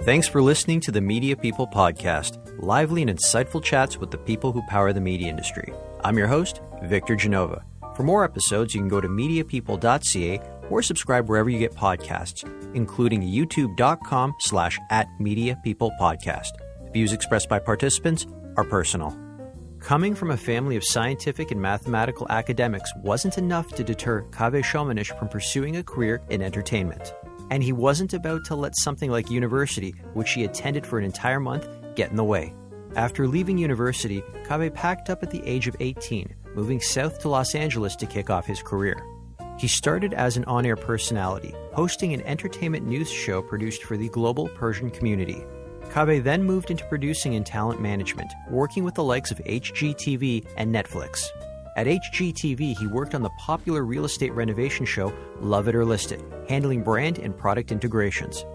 Thanks for listening to the Media People Podcast, lively and insightful chats with the people who power the media industry. I'm your host, Victor Genova. For more episodes, you can go to mediapeople.ca or subscribe wherever you get podcasts, including youtube.com/@mediapeoplepodcast. Views expressed by participants are personal. Coming from a family of scientific and mathematical academics wasn't enough to deter Kaaveh Shoamanesh from pursuing a career in entertainment. And he wasn't about to let something like university, which he attended for an entire month, get in the way. After leaving university, Kaaveh packed up at the age of 18, moving south to Los Angeles to kick off his career. He started as an on-air personality, hosting an entertainment news show produced for the global Persian community. Kaaveh then moved into producing and talent management, working with the likes of HGTV and Netflix. At HGTV, he worked on the popular real estate renovation show Love It or List It, handling brand and product integrations.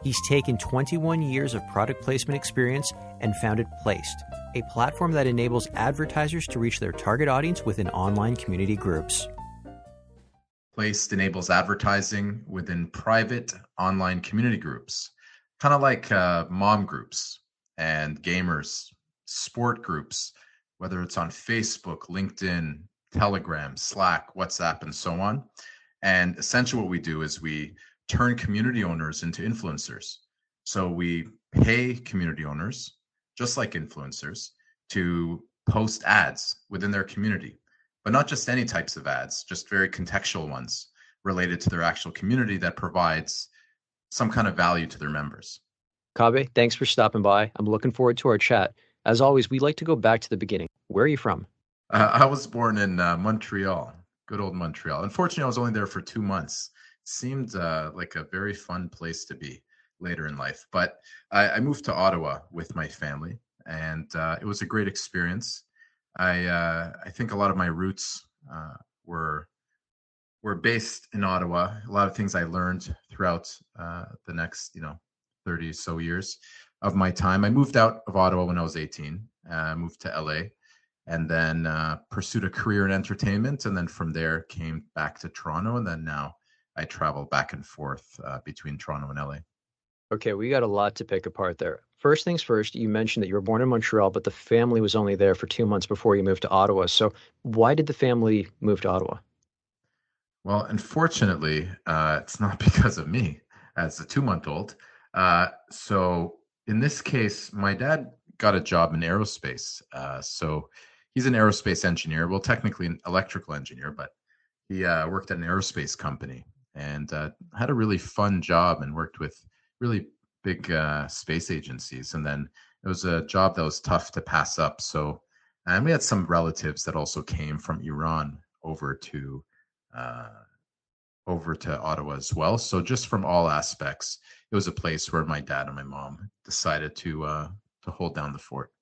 He's taken 21 years of product placement experience and founded Plaiced, a platform that enables advertisers to reach their target audience within online community groups. Plaiced enables advertising within private online community groups, kind of like mom groups and gamers, sport groups, whether it's on Facebook, LinkedIn, Telegram, Slack, WhatsApp, and so on. And essentially what we do is we turn community owners into influencers. So we pay community owners, just like influencers, to post ads within their community, but not just any types of ads, just very contextual ones related to their actual community that provides some kind of value to their members. Kaaveh, thanks for stopping by. I'm looking forward to our chat. As always, we like to go back to the beginning. Where are you from? I was born in Montreal, good old Montreal. Unfortunately, I was only there for 2 months. It seemed like a very fun place to be later in life. But I moved to Ottawa with my family, and it was a great experience. I think a lot of my roots were based in Ottawa. A lot of things I learned throughout the next, 30 so years of my time. I moved out of Ottawa when I was 18, moved to LA, and then pursued a career in entertainment. And then from there came back to Toronto. And then now I travel back and forth between Toronto and LA. Okay, we got a lot to pick apart there. First things first, you mentioned that you were born in Montreal, but the family was only there for 2 months before you moved to Ottawa. So why did the family move to Ottawa? Well, unfortunately, it's not because of me as a 2-month-old. So in this case, my dad got a job in aerospace. So he's an aerospace engineer. Well, technically an electrical engineer, but he worked at an aerospace company and had a really fun job and worked with really big space agencies. And then it was a job that was tough to pass up. So, and we had some relatives that also came from Iran over to Ottawa as well. So just from all aspects, it was a place where my dad and my mom decided to hold down the fort.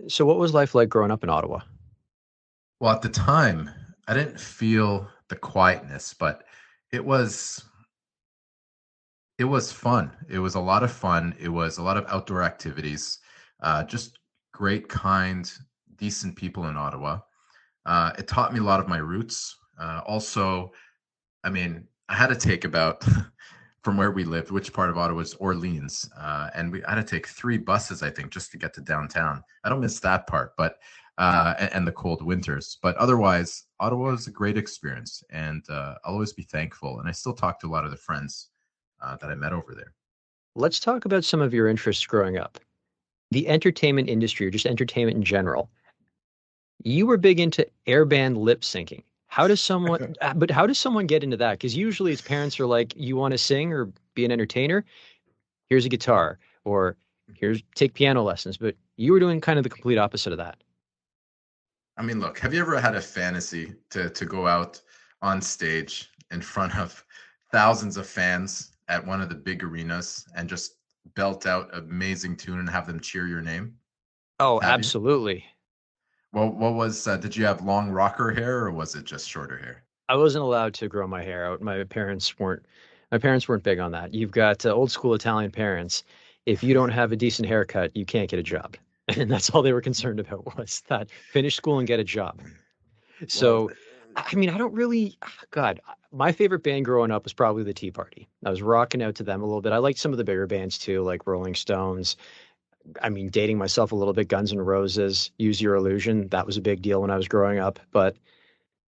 So what was life like growing up in Ottawa? Well, at the time, I didn't feel the quietness, but it was fun. It was a lot of fun. It was a lot of outdoor activities, just great, kind, decent people in Ottawa. It taught me a lot of my roots. Also, I had to take about from where we lived, which part of Ottawa is Orleans, and I had to take 3 buses, I think, just to get to downtown. I don't miss that part, but and the cold winters. But otherwise, Ottawa was a great experience, and I'll always be thankful. And I still talk to a lot of the friends that I met over there. Let's talk about some of your interests growing up. The entertainment industry, or just entertainment in general. You were big into airband lip syncing. How does someone get into that? Because usually its parents are like, you want to sing or be an entertainer? Here's a guitar, or take piano lessons. But you were doing kind of the complete opposite of that. Look, have you ever had a fantasy to go out on stage in front of thousands of fans at one of the big arenas and just belt out an amazing tune and have them cheer your name? Oh, absolutely. Well, what was, did you have long rocker hair or was it just shorter hair? I wasn't allowed to grow my hair out. My parents weren't big on that. You've got old school Italian parents. If you don't have a decent haircut, you can't get a job. And that's all they were concerned about, was that finish school and get a job. So, I don't really, God, My favorite band growing up was probably the Tea Party. I was rocking out to them a little bit. I liked some of the bigger bands too, like Rolling Stones. I mean, dating myself a little bit, Guns N' Roses, Use Your Illusion. That was a big deal when I was growing up. But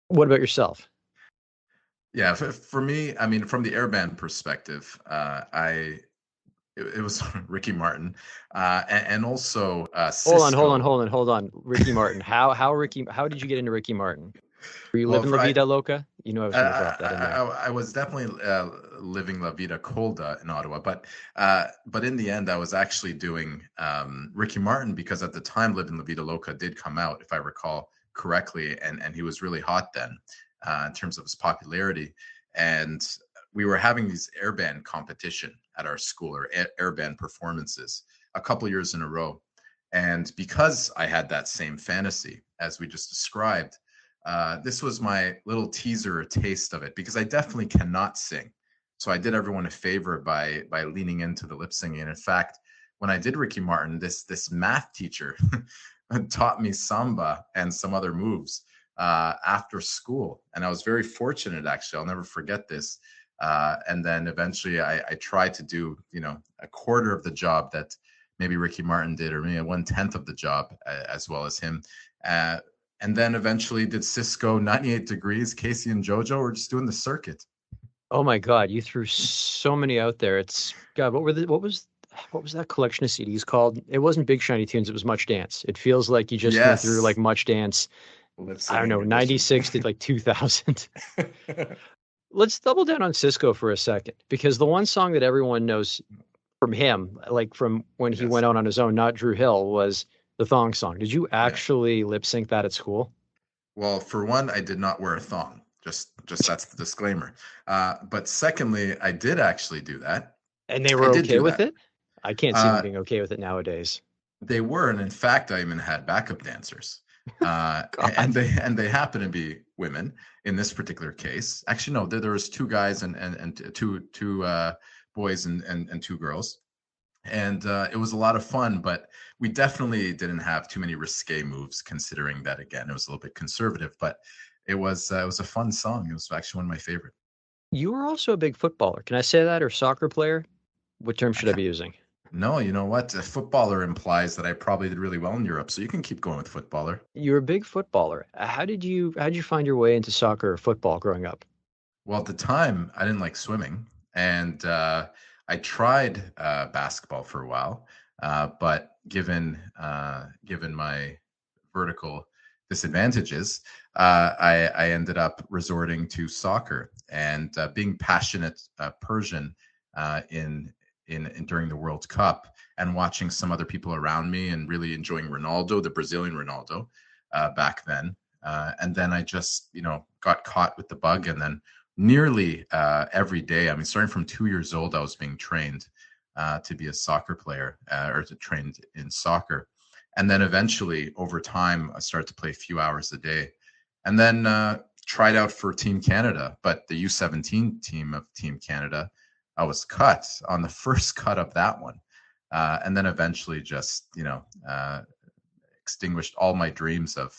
what about yourself? Yeah, for me, I mean, from the airband perspective, it was Ricky Martin, and also Cisco. Hold on. Ricky Martin. How did you get into Ricky Martin? Were you Well, living La Vida Loca? You know I was I, going to drop that in there. I was definitely living La Vida Colda in Ottawa, but in the end, I was actually doing Ricky Martin because at the time, Living La Vida Loca did come out, if I recall correctly, and he was really hot then in terms of his popularity. And we were having these airband competition at our school, or airband performances, a couple years in a row. And because I had that same fantasy as we just described, this was my little teaser or taste of it, because I definitely cannot sing. So I did everyone a favor by leaning into the lip singing. And in fact, when I did Ricky Martin, this math teacher taught me samba and some other moves after school, and I was very fortunate. Actually, I'll never forget this. And then eventually, I tried to do a quarter of the job that maybe Ricky Martin did, or maybe 1/10 of the job as well as him. And then eventually did Cisco, 98 Degrees, Casey and JoJo. We're just doing the circuit. Oh my God, you threw so many out there. It's God, what was that collection of CDs called? It wasn't Big Shiny Tunes, it was Much Dance. It feels like you just went through like Yes. Much Dance. Lip I don't know, singing edition. 96 to like 2000. Let's double down on Cisco for a second, because the one song that everyone knows from him, like from when he Yes. went out on his own, not Drew Hill, was the thong song. Did you Yeah. actually lip sync that at school? Well, for one, I did not wear a thong. Just that's the disclaimer. But secondly, I did actually do that. And they I were did okay do with that. it? I can't see them Uh, being okay with it nowadays. they were, and in fact, I even had backup dancers, God. and they happen to be women in this particular case. Actually, no, there was two guys and two boys and two girls, and it was a lot of fun. But we definitely didn't have too many risque moves, considering that again it was a little bit conservative. But it was a fun song. It was actually one of my favorite. You were also a big footballer. Can I say that? Or soccer player? What term I should I can't, be using? no, you know what? A footballer implies that I probably did really well in Europe, so you can keep going with footballer. You were a big footballer. How did you find your way into soccer or football growing up? Well, at the time, I didn't like swimming, and I tried basketball for a while, but given my vertical disadvantages, I ended up resorting to soccer and being passionate Persian in during the World Cup, and watching some other people around me and really enjoying Ronaldo, the Brazilian Ronaldo, back then. And then I just got caught with the bug, and then nearly every day. I mean, starting from 2 years old, I was being trained to be a soccer player, or to trained in soccer. And then eventually, over time, I started to play a few hours a day. And then tried out for Team Canada. But the U17 team of Team Canada, I was cut on the first cut of that one. And then eventually just, extinguished all my dreams of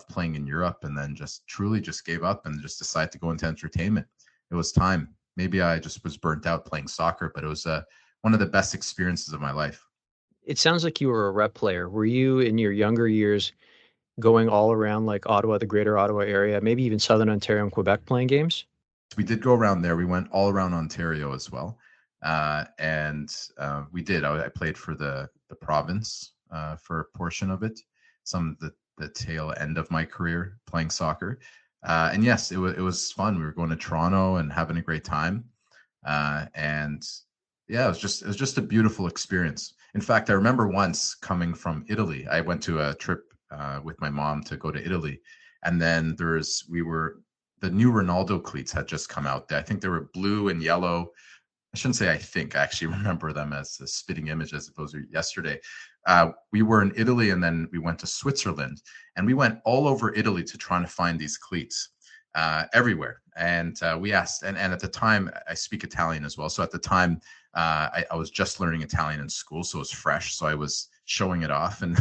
playing in Europe, and then just truly just gave up and just decided to go into entertainment. It was time. Maybe I just was burnt out playing soccer, but it was one of the best experiences of my life. It sounds like you were a rep player. Were you in your younger years going all around like Ottawa, the greater Ottawa area, maybe even Southern Ontario and Quebec playing games? We did go around there. We went all around Ontario as well, and we did. I played for the province for a portion of it. Some of the tail end of my career playing soccer, and yes, it was fun. We were going to Toronto and having a great time, and yeah, it was just a beautiful experience. In fact, I remember once coming from Italy. I went to a trip with my mom to go to Italy, and then the new Ronaldo cleats had just come out. I think they were blue and yellow. I shouldn't say I think. I actually remember them as a spitting image as opposed to yesterday. We were in Italy, and then we went to Switzerland, and we went all over Italy to try to find these cleats everywhere. And we asked, and at the time, I speak Italian as well. So at the time, I was just learning Italian in school, so it was fresh. So I was showing it off and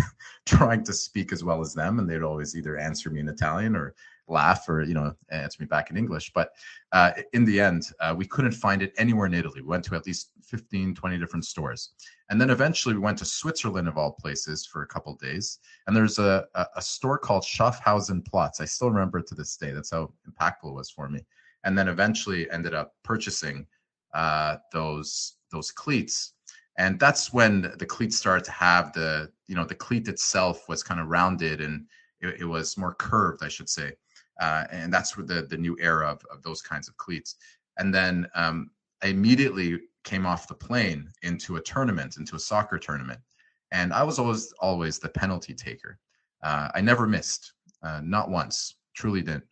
trying to speak as well as them, and they'd always either answer me in Italian or laugh or, answer me back in English. But in the end, we couldn't find it anywhere in Italy. We went to at least 15, 20 different stores. And then eventually we went to Switzerland, of all places, for a couple of days. And there's a store called Schaffhausen Platz. I still remember it to this day. That's how impactful it was for me. And then eventually ended up purchasing those cleats. And that's when the cleats started to have the cleat itself was kind of rounded, and it was more curved, I should say. And that's where the new era of those kinds of cleats. And then I immediately came off the plane into a soccer tournament. And I was always the penalty taker. I never missed, not once, truly didn't.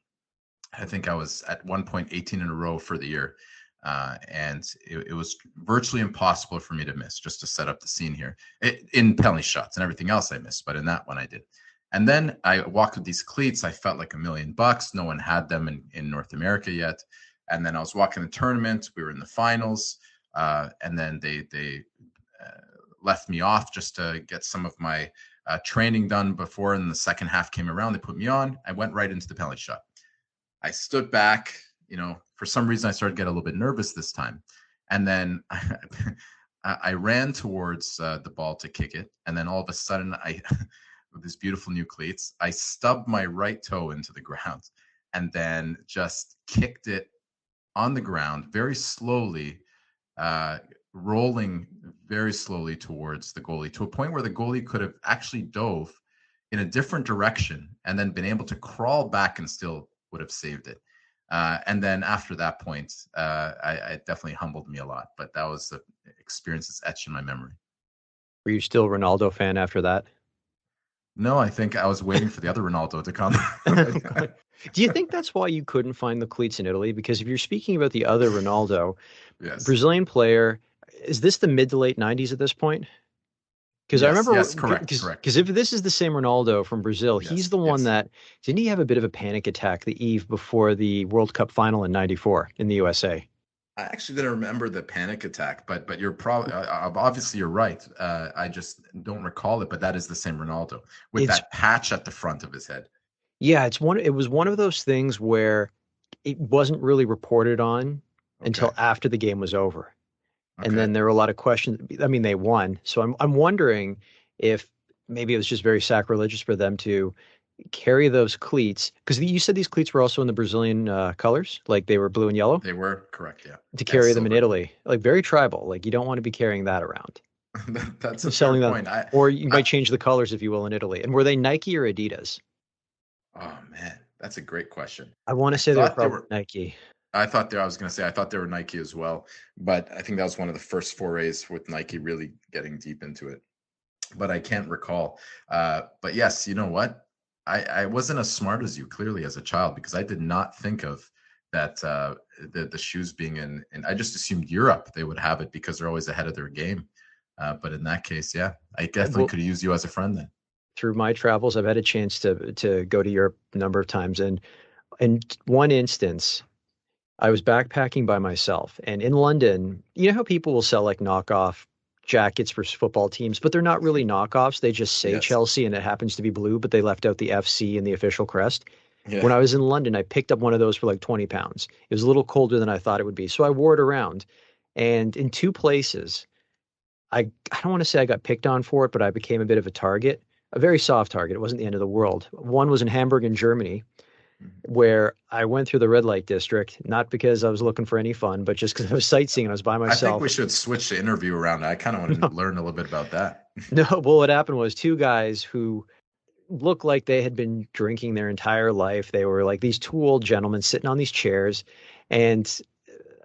I think I was at one point 18 in a row for the year. And it was virtually impossible for me to miss, just to set up the scene here. In penalty shots and everything else I missed, but in that one I did. And then I walked with these cleats. I felt like $1 million. No one had them in North America yet. And then I was walking the tournament. We were in the finals. And then they left me off just to get some of my training done before. And the second half came around. They put me on. I went right into the penalty shot. I stood back. For some reason, I started to get a little bit nervous this time. And then I ran towards the ball to kick it. And then all of a sudden, with these beautiful new cleats, I stubbed my right toe into the ground and then just kicked it on the ground very slowly, rolling very slowly towards the goalie, to a point where the goalie could have actually dove in a different direction and then been able to crawl back and still would have saved it. And then after that point, it definitely humbled me a lot. But that was the experience that's etched in my memory. Were you still a Ronaldo fan after that? No, I think I was waiting for the other Ronaldo to come. Do you think that's why you couldn't find the cleats in Italy? Because if you're speaking about the other Ronaldo, yes. Brazilian player, is this the mid to late 90s at this point? Because I remember, correct. Because if this is the same Ronaldo from Brazil, he's the one that, didn't he have a bit of a panic attack the eve before the World Cup final in '94 in the USA? I actually didn't remember the panic attack, but you're probably, obviously you're right. I just don't recall it, but that is the same Ronaldo with that patch at the front of his head. Yeah, it was one of those things where it wasn't really reported on until after the game was over. And then there were a lot of questions. I mean, they won. So I'm wondering if maybe it was just very sacrilegious for them to carry those cleats. Because you said these cleats were also in the Brazilian colors, like they were blue and yellow? They were, correct, yeah. To carry them in Italy. Like very tribal. Like you don't want to be carrying that around. That's a fair point. Or you might change the colors, if you will, in Italy. And were they Nike or Adidas? Oh, man. That's a great question. I want to say they were probably Nike. I thought they were Nike as well, but I think that was one of the first forays with Nike really getting deep into it. But I can't recall. But yes, you know what? I wasn't as smart as you, clearly, as a child, because I did not think of that the shoes being in, and I just assumed Europe they would have it because they're always ahead of their game. But in that case, yeah, I definitely could have used you as a friend then. Through my travels, I've had a chance to go to Europe a number of times, and in one instance, I was backpacking by myself, and in London, you know how people will sell like knockoff jackets for football teams, but they're not really knockoffs. They just say Chelsea and it happens to be blue, but they left out the FC and the official crest. Yeah. When I was in London, I picked up one of those for like 20 pounds. It was a little colder than I thought it would be. So I wore it around, and in two places, I don't want to say I got picked on for it, but I became a bit of a target, a very soft target. It wasn't the end of the world. One was in Hamburg in Germany, where I went through the red light district, not because I was looking for any fun, but just because I was sightseeing and I was by myself. I think we should switch the interview around. I kind of want to learn a little bit about that. No, well, what happened was two guys who looked like they had been drinking their entire life. They were like these two old gentlemen sitting on these chairs. And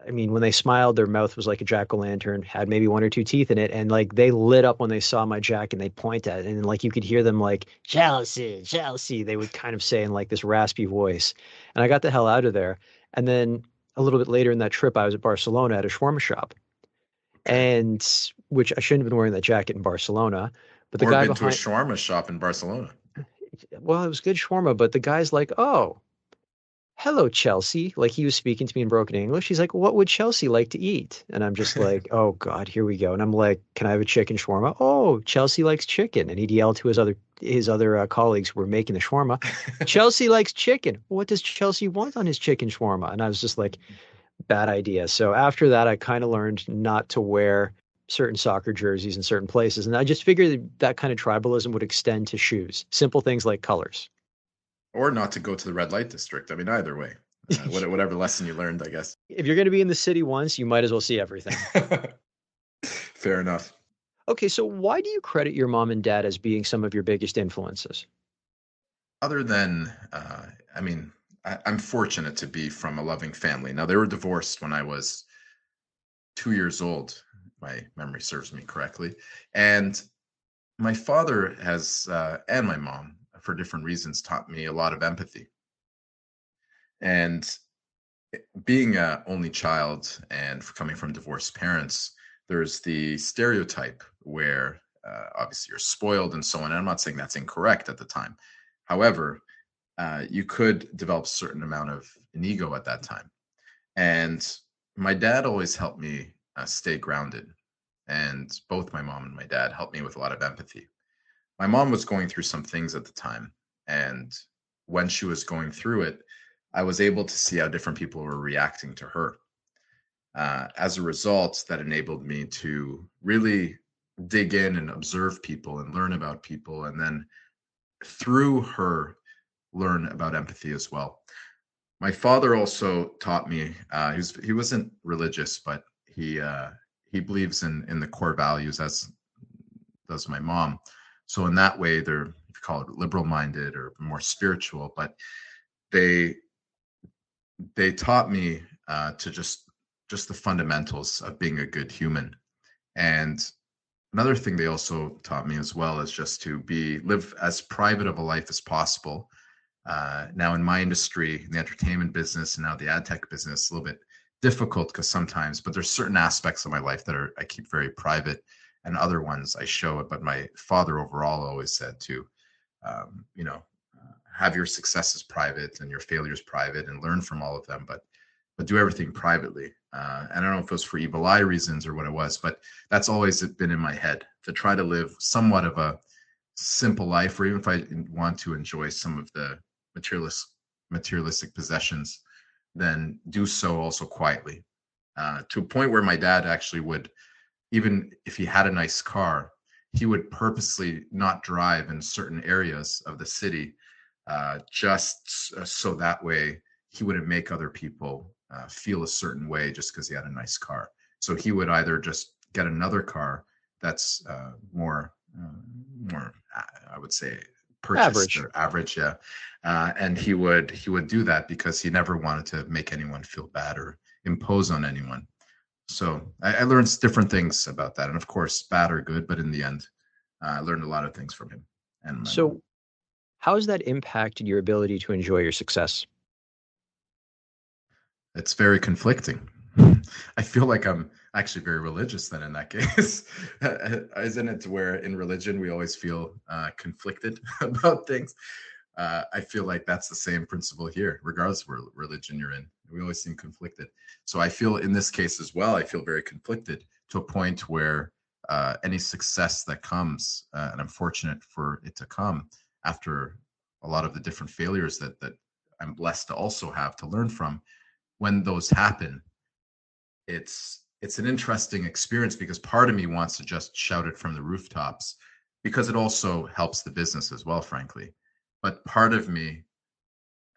I mean, when they smiled, their mouth was like a jack-o'-lantern, had maybe one or two teeth in it. And like they lit up when they saw my jacket and they'd point at it. And like you could hear them like, Chelsea, Chelsea. They would kind of say in like this raspy voice. And I got the hell out of there. And then a little bit later in that trip, I was at Barcelona at a shawarma shop. And which I shouldn't have been wearing that jacket in Barcelona. But the guy been to a shawarma shop in Barcelona. Well, it was good shawarma, but the guy's like, oh, hello, Chelsea. Like he was speaking to me in broken English. He's like, what would Chelsea like to eat? And I'm just like, oh God, here we go. And I'm like, can I have a chicken shawarma? Oh, Chelsea likes chicken. And he'd yell to his other colleagues who were making the shawarma, Chelsea likes chicken. What does Chelsea want on his chicken shawarma? And I was just like, bad idea. So after that, I kind of learned not to wear certain soccer jerseys in certain places. And I just figured that kind of tribalism would extend to shoes, simple things like colors. Or not to go to the red light district. I mean, either way, whatever lesson you learned, I guess. If you're going to be in the city once, you might as well see everything. Fair enough. Okay, so why do you credit your mom and dad as being some of your biggest influences? Other than, I mean, I'm fortunate to be from a loving family. Now, they were divorced when I was 2 years old. My memory serves me correctly. And my father has, and my mom, for different reasons, taught me a lot of empathy. And being a only child and coming from divorced parents, there's the stereotype where obviously you're spoiled and so on. And I'm not saying that's incorrect at the time. However, you could develop a certain amount of an ego at that time. And my dad always helped me stay grounded. And both my mom and my dad helped me with a lot of empathy. My mom was going through some things at the time. And when she was going through it, I was able to see how different people were reacting to her. As a result, that enabled me to really dig in and observe people and learn about people. And then through her, learn about empathy as well. My father also taught me, he wasn't religious, but he believes in the core values, as does my mom. So in that way, they're, if you call it liberal minded or more spiritual, but they they taught me to just the fundamentals of being a good human. And another thing they also taught me as well is just to live as private of a life as possible. Now in my industry, in the entertainment business and now the ad tech business, a little bit difficult because sometimes, but there's certain aspects of my life that I keep very private, and other ones I show it. But my father overall always said to, you know, have your successes private and your failures private, and learn from all of them, but do everything privately. And I don't know if it was for evil eye reasons or what it was, but that's always been in my head, to try to live somewhat of a simple life, or even if I want to enjoy some of the materialistic possessions, then do so also quietly. To a point where my dad actually would, even if he had a nice car, he would purposely not drive in certain areas of the city, just so that way he wouldn't make other people feel a certain way just because he had a nice car. So he would either just get another car that's more, I would say, purchased Average. or average, yeah. And he would do that because he never wanted to make anyone feel bad or impose on anyone. So I learned different things about that, and of course, bad or good, but in the end, I learned a lot of things from him and my mom. So, how has that impacted your ability to enjoy your success? It's very conflicting. I feel like I'm actually very religious then in that case. Isn't it where in religion we always feel conflicted about things? I feel like that's the same principle here, regardless of what religion you're in. We always seem conflicted. So I feel in this case as well, I feel very conflicted to a point where any success that comes, and I'm fortunate for it to come after a lot of the different failures that I'm blessed to also have to learn from. When those happen, it's an interesting experience, because part of me wants to just shout it from the rooftops, because it also helps the business as well, frankly. But part of me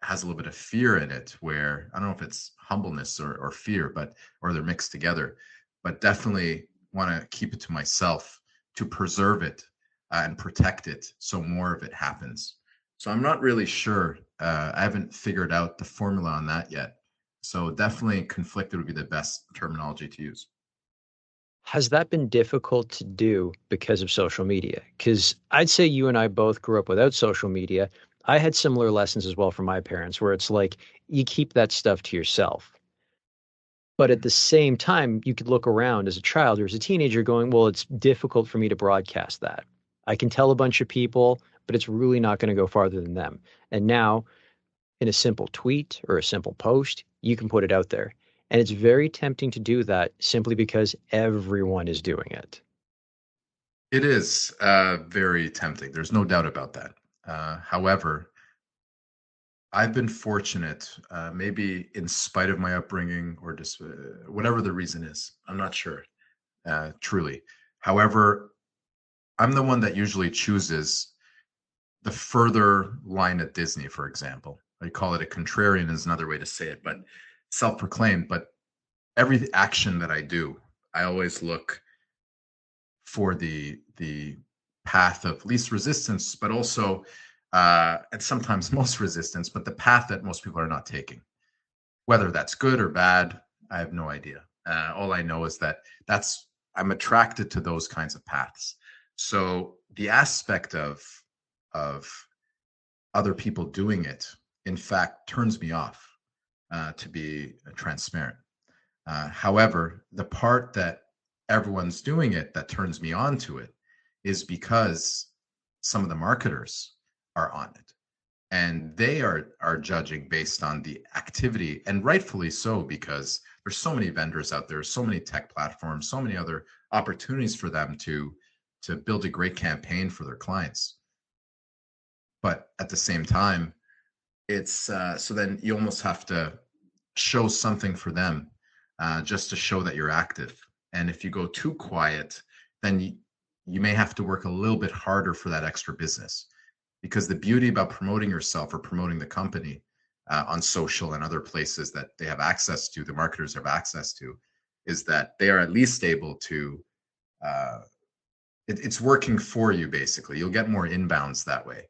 has a little bit of fear in it, where I don't know if it's humbleness or fear, or they're mixed together, but definitely want to keep it to myself, to preserve it and protect it, so more of it happens. So I'm not really sure. I haven't figured out the formula on that yet. So definitely conflicted would be the best terminology to use. Has that been difficult to do because of social media? Because I'd say you and I both grew up without social media. I had similar lessons as well from my parents, where it's like you keep that stuff to yourself. But at the same time, you could look around as a child or as a teenager going, well, it's difficult for me to broadcast that. I can tell a bunch of people, but it's really not going to go farther than them. And now in a simple tweet or a simple post, you can put it out there. And it's very tempting to do that simply because everyone is doing it. It is very tempting. There's no doubt about that. However, I've been fortunate, maybe in spite of my upbringing or just whatever the reason is. I'm not sure, truly. However, I'm the one that usually chooses the further line at Disney, for example. I call it a contrarian is another way to say it, but self-proclaimed. But every action that I do, I always look for the path of least resistance, but also and sometimes most resistance, but the path that most people are not taking. Whether that's good or bad, I have no idea. All I know is that I'm attracted to those kinds of paths. So the aspect of other people doing it, in fact, turns me off, to be transparent. However, the part that everyone's doing it that turns me on to it is because some of the marketers are on it, and they are judging based on the activity, and rightfully so, because there's so many vendors out there, so many tech platforms, so many other opportunities for them to build a great campaign for their clients. But at the same time, it's so then you almost have to show something for them, just to show that you're active. And if you go too quiet, then you may have to work a little bit harder for that extra business. Because the beauty about promoting yourself or promoting the company on social and other places that they have access to, the marketers have access to, is that they are at least able to, it's working for you, basically. You'll get more inbounds that way.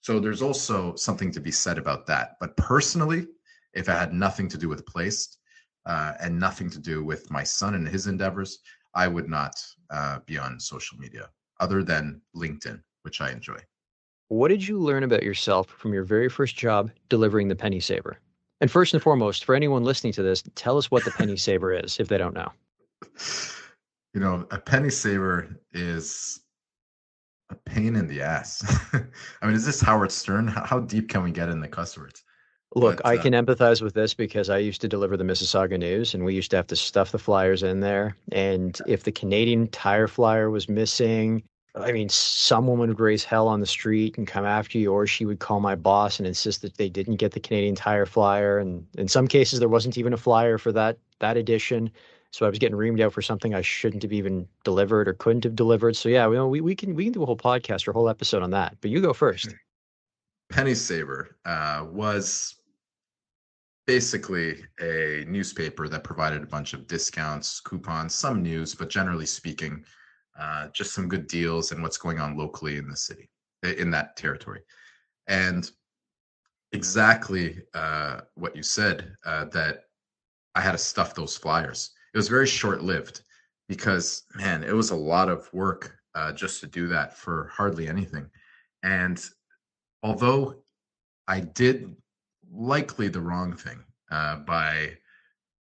So there's also something to be said about that. But personally, if it had nothing to do with Placed and nothing to do with my son and his endeavors, I would not be on social media other than LinkedIn, which I enjoy. What did you learn about yourself from your very first job delivering the penny saver? And first and foremost, for anyone listening to this, tell us what the penny saver is if they don't know. You know, a penny saver is a pain in the ass. I mean, is this Howard Stern? How deep can we get in the cuss words? Look, But I can empathize with this because I used to deliver the Mississauga News, and we used to have to stuff the flyers in there. And if the Canadian Tire flyer was missing, I mean, some woman would raise hell on the street and come after you, or she would call my boss and insist that they didn't get the Canadian Tire flyer. And in some cases, there wasn't even a flyer for that edition. So I was getting reamed out for something I shouldn't have even delivered or couldn't have delivered. So yeah, we can do a whole podcast or a whole episode on that. But you go first. Penny Saver was basically a newspaper that provided a bunch of discounts, coupons, some news, but generally speaking, just some good deals and what's going on locally in the city, in that territory. And exactly what you said, that I had to stuff those flyers. It was very short lived because, man, it was a lot of work just to do that for hardly anything. And although I did likely the wrong thing, by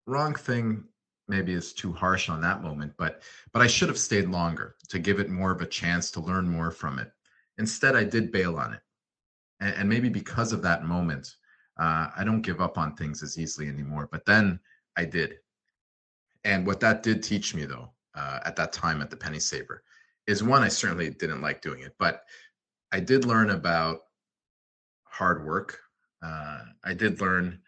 wrong thing maybe is too harsh on that moment, but I should have stayed longer to give it more of a chance to learn more from it. Instead, I did bail on it, and maybe because of that moment, I don't give up on things as easily anymore. But then I did, and what that did teach me, though, at that time at the Penny Saver, is one, I certainly didn't like doing it, but I did learn about hard work. I did learn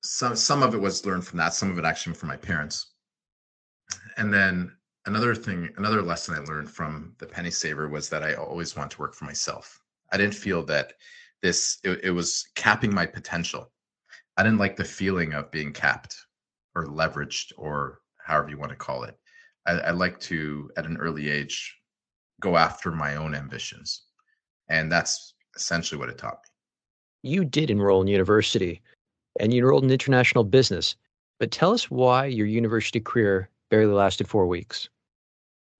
some of it was learned from that, some of it actually from my parents. And then another lesson I learned from the Penny Saver was that I always want to work for myself. I didn't feel that it was capping my potential. I didn't like the feeling of being capped or leveraged or however you want to call it. I like to, at an early age, go after my own ambitions. And that's essentially what it taught me. You did enroll in university, and you enrolled in international business. But tell us why your university career barely lasted 4 weeks.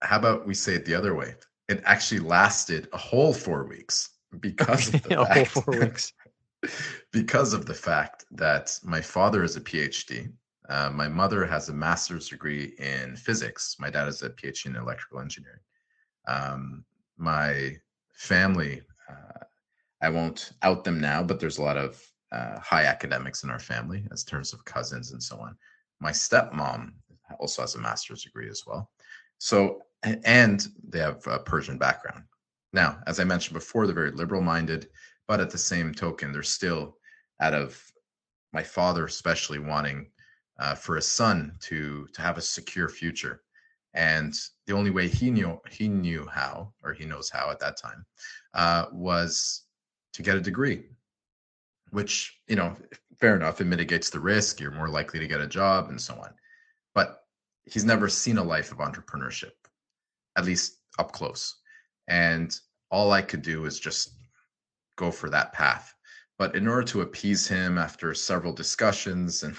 How about we say it the other way? It actually lasted a whole 4 weeks because of the A whole fact 4 weeks. because of the fact that my father is a PhD. My mother has a master's degree in physics. My dad is a PhD in electrical engineering. My family I won't out them now, but there's a lot of high academics in our family as terms of cousins and so on. My stepmom also has a master's degree as well. So, and they have a Persian background. Now, as I mentioned before, they're very liberal minded, but at the same token, they're still, out of my father especially, wanting for his son to have a secure future. And the only way he knew how, or he knows how at that time, was to get a degree, which, fair enough, it mitigates the risk. You're more likely to get a job and so on. But he's never seen a life of entrepreneurship, at least up close. And all I could do is just go for that path. But in order to appease him after several discussions, and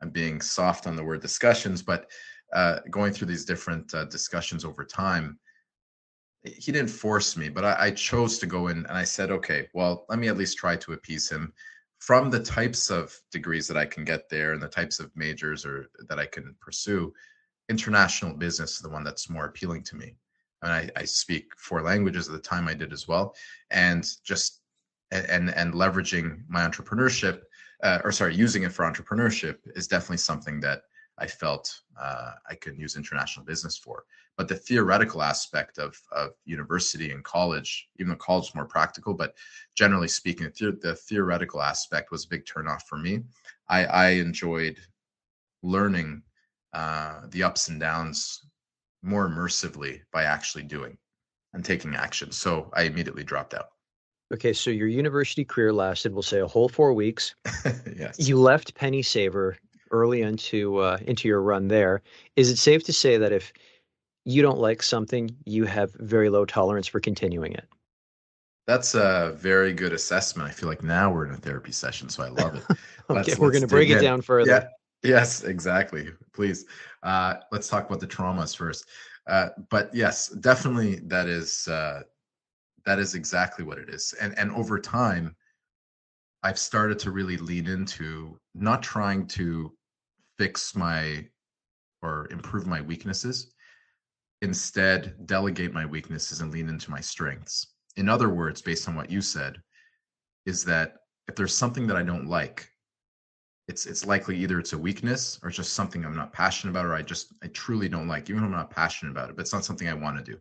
I'm being soft on the word discussions, but going through these different discussions over time, he didn't force me, but I chose to go in, and I said, okay, well, let me at least try to appease him. From the types of degrees that I can get there and the types of majors or that I can pursue, international business is the one that's more appealing to me. And I speak 4 languages at the time. I did as well. And just and leveraging my entrepreneurship, using it for entrepreneurship is definitely something that I felt I could use international business for. But the theoretical aspect of university and college, even though college is more practical, but generally speaking, the theoretical aspect was a big turnoff for me. I enjoyed learning the ups and downs more immersively by actually doing and taking action. So I immediately dropped out. Okay, so your university career lasted, we'll say, a whole 4 weeks. Yes. You left Penny Saver early into your run there. Is it safe to say that if you don't like something, you have very low tolerance for continuing it? That's a very good assessment. I feel like now we're in a therapy session, so I love it. Okay, we're going to break it down further. Yeah. Yes, exactly. Please. Let's talk about the traumas first. But yes, definitely that is exactly what it is. And over time, I've started to really lean into not trying to fix or improve my weaknesses, instead delegate my weaknesses and lean into my strengths. In other words, based on what you said, is that if there's something that I don't like, it's likely either it's a weakness or it's just something I'm not passionate about, or I truly don't like, even if I'm not passionate about it, but it's not something I want to do.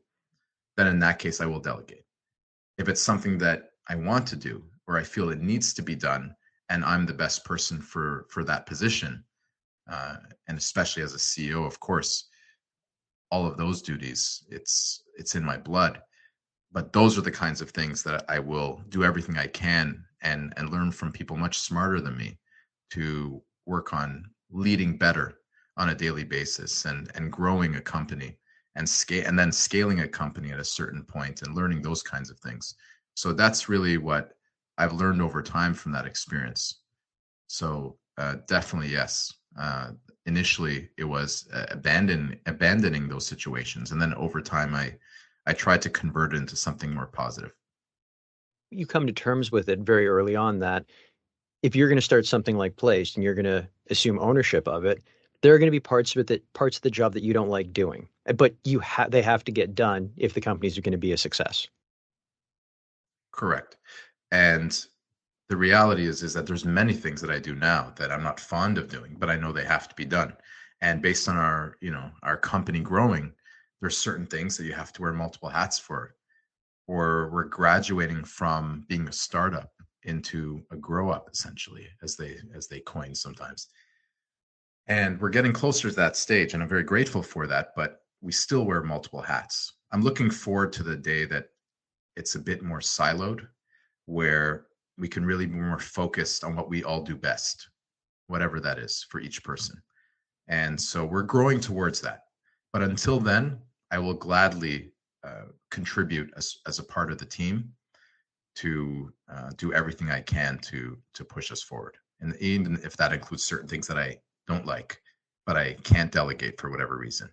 Then in that case, I will delegate. If it's something that I want to do, or I feel it needs to be done, and I'm the best person for that position, and especially as a CEO, of course, all of those duties, it's in my blood. But those are the kinds of things that I will do everything I can and learn from people much smarter than me to work on leading better on a daily basis and growing a company and then scaling a company at a certain point and learning those kinds of things. So that's really what I've learned over time from that experience. So definitely, yes. Initially, it was abandoning those situations, and then over time, I tried to convert it into something more positive. You come to terms with it very early on that if you're going to start something like Placed and you're going to assume ownership of it, there are going to be parts of the job that you don't like doing, but they have to get done if the companies are going to be a success. Correct. And the reality is that there's many things that I do now that I'm not fond of doing, but I know they have to be done. And based on our company growing, there's certain things that you have to wear multiple hats for, or we're graduating from being a startup into a grow up, essentially, as they coin sometimes. And we're getting closer to that stage, and I'm very grateful for that, but we still wear multiple hats. I'm looking forward to the day that it's a bit more siloed, where we can really be more focused on what we all do best, whatever that is for each person. And so we're growing towards that. But until then, I will gladly contribute as a part of the team to do everything I can to push us forward. And even if that includes certain things that I don't like, but I can't delegate for whatever reason.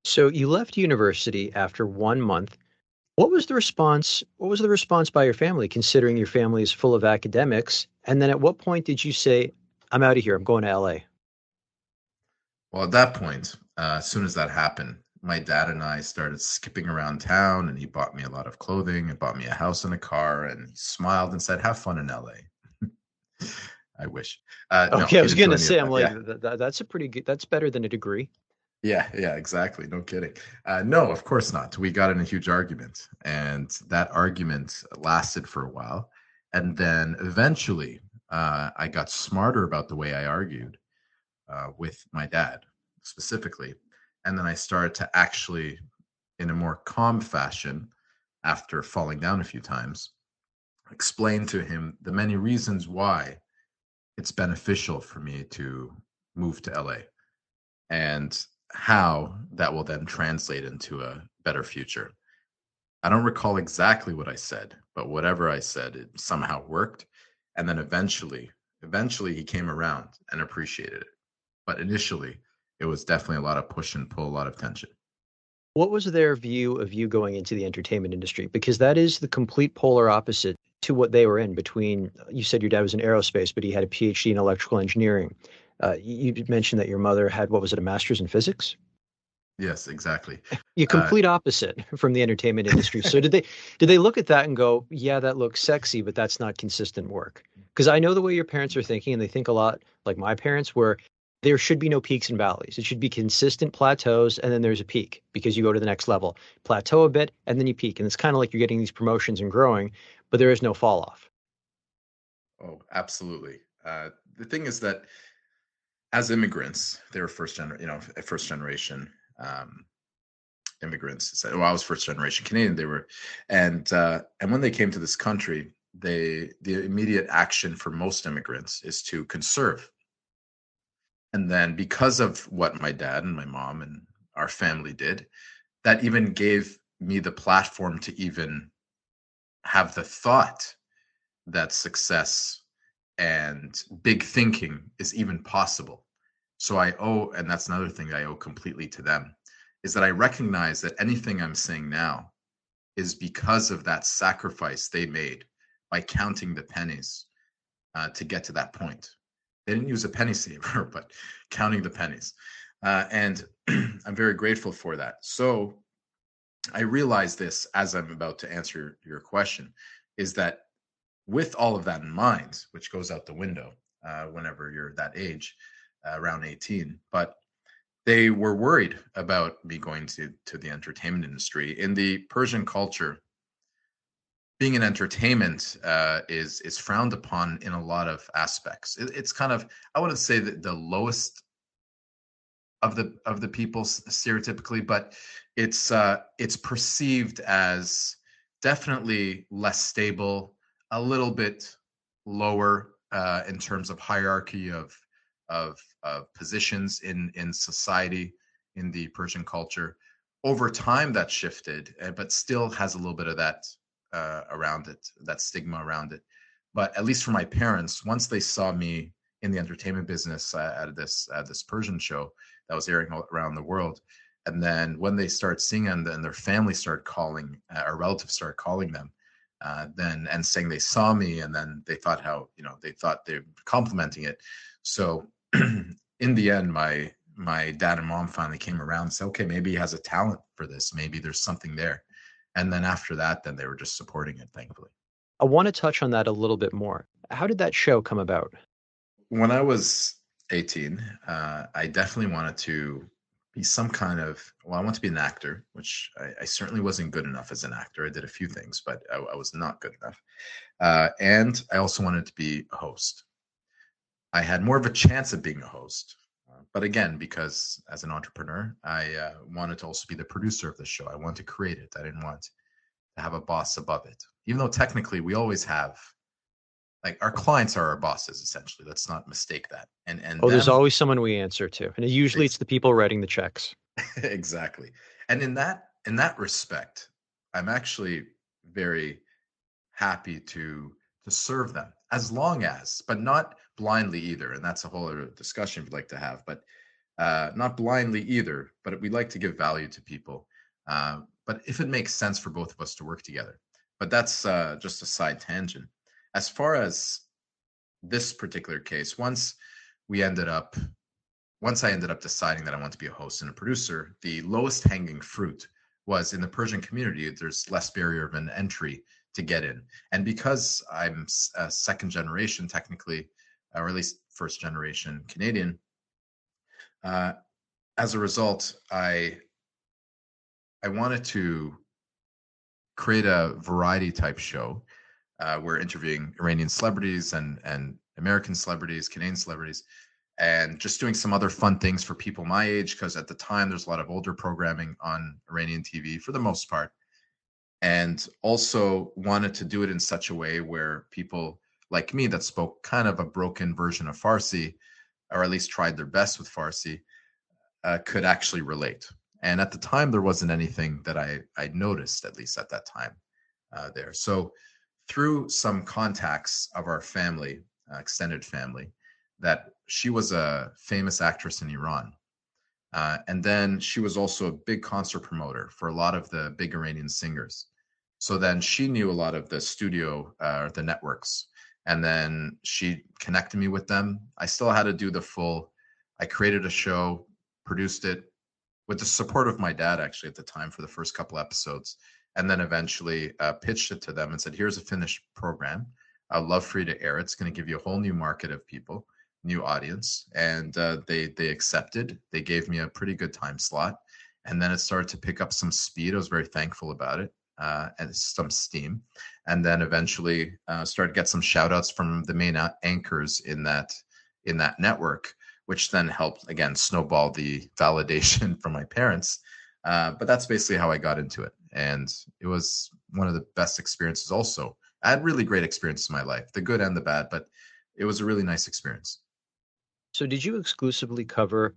So you left university after 1 month. What was the response? What was the response by your family, considering your family is full of academics? And then at what point did you say, I'm out of here, I'm going to LA? Well, at that point, as soon as that happened, my dad and I started skipping around town, and he bought me a lot of clothing and bought me a house and a car, and he smiled and said, "Have fun in LA." I wish. No, Okay, I he was didn't do gonna any of say, I'm that. like, Yeah. that's a pretty good. That's better than a degree. Yeah, exactly. No kidding. No, of course not. We got in a huge argument, and that argument lasted for a while. And then eventually, I got smarter about the way I argued with my dad specifically. And then I started to actually, in a more calm fashion, after falling down a few times, explain to him the many reasons why it's beneficial for me to move to LA and how that will then translate into a better future. I don't recall exactly what I said, but whatever I said, it somehow worked. And then eventually he came around and appreciated it. But initially, it was definitely a lot of push and pull, a lot of tension. What was their view of you going into the entertainment industry? Because that is the complete polar opposite to what they were in. Between, you said your dad was in aerospace, but he had a PhD in electrical engineering. You mentioned that your mother had, what was it, a master's in physics? Yes, exactly. You Uh, complete opposite from the entertainment industry. So did they look at that and go, yeah, that looks sexy, but that's not consistent work? Because I know the way your parents are thinking, and they think a lot like my parents, where there should be no peaks and valleys. It should be consistent plateaus, and then there's a peak because you go to the next level, plateau a bit, and then you peak. And it's kind of like you're getting these promotions and growing, but there is no fall off. oh, absolutely. The thing is that as immigrants, they were first generation um, immigrants. So, well, I was first generation Canadian. They were, and when they came to this country, the immediate action for most immigrants is to conserve. And then because of what my dad and my mom and our family did, that even gave me the platform to even have the thought that success and big thinking is even possible. So I owe, and that's another thing I owe completely to them, is that I recognize that anything I'm saying now is because of that sacrifice they made by counting the pennies to get to that point. They didn't use a penny saver, but counting the pennies. And I'm very grateful for that. So I realize this as I'm about to answer your question is that with all of that in mind, which goes out the window whenever you're that age, around 18, but they were worried about me going to the entertainment industry. In the Persian culture, being in entertainment is frowned upon in a lot of aspects. It's kind of, I wouldn't say that the lowest of the people stereotypically, but it's perceived as definitely less stable, a little bit lower in terms of hierarchy of positions in society in the Persian culture. Over time, that shifted, but still has a little bit of that around it, that stigma around it. But at least for my parents, once they saw me in the entertainment business at this Persian show that was airing around the world, and then when they start seeing and then their family started calling, or relatives started calling them, then and saying they saw me, and then they thought how they thought they were complimenting it. So in the end, my dad and mom finally came around and said, okay, maybe he has a talent for this. Maybe there's something there. And then after that, then they were just supporting it, thankfully. I want to touch on that a little bit more. How did that show come about? When I was 18, I definitely wanted to be I want to be an actor, which I certainly wasn't good enough as an actor. I did a few things, but I was not good enough. And I also wanted to be a host. I had more of a chance of being a host. But again, because as an entrepreneur, I wanted to also be the producer of the show. I wanted to create it. I didn't want to have a boss above it, even though technically we always have, like, our clients are our bosses essentially. Let's not mistake that. And Oh, there's them always someone we answer to, and usually it's ex- the people writing the checks. exactly. And in that respect, I'm actually very happy to serve them as long as, but not blindly either. And that's a whole other discussion we'd like to have. But not blindly either, but we like to give value to people. But if it makes sense for both of us to work together. But that's just a side tangent. As far as this particular case, once we ended up once I ended up deciding that I want to be a host and a producer, the lowest hanging fruit was in the Persian community. There's less barrier of an entry to get in. And because I'm a second generation, technically, or at least first generation Canadian, uh, as a result, I wanted to create a variety type show. We're interviewing Iranian celebrities and American celebrities, Canadian celebrities, and just doing some other fun things for people my age. Because at the time, there's a lot of older programming on Iranian TV for the most part, and also wanted to do it in such a way where people like me that spoke kind of a broken version of Farsi, or at least tried their best with Farsi, could actually relate. And at the time, there wasn't anything that I noticed, at least at that time, there. So through some contacts of our family, extended family, that she was a famous actress in Iran. And then she was also a big concert promoter for a lot of the big Iranian singers. So then she knew a lot of the studio, the networks. And then she connected me with them. I still had to do I created a show, produced it with the support of my dad, actually, at the time for the first couple episodes. And then eventually pitched it to them and said, here's a finished program. I'd love for you to air it. It's going to give you a whole new market of people, new audience. And they accepted. They gave me a pretty good time slot. And then it started to pick up some speed. I was very thankful about it, and some steam. And then eventually started to get some shout outs from the main anchors in that network, which then helped, again, snowball the validation from my parents. But that's basically how I got into it. And it was one of the best experiences also. I had really great experiences in my life, the good and the bad, but it was a really nice experience. So did you exclusively cover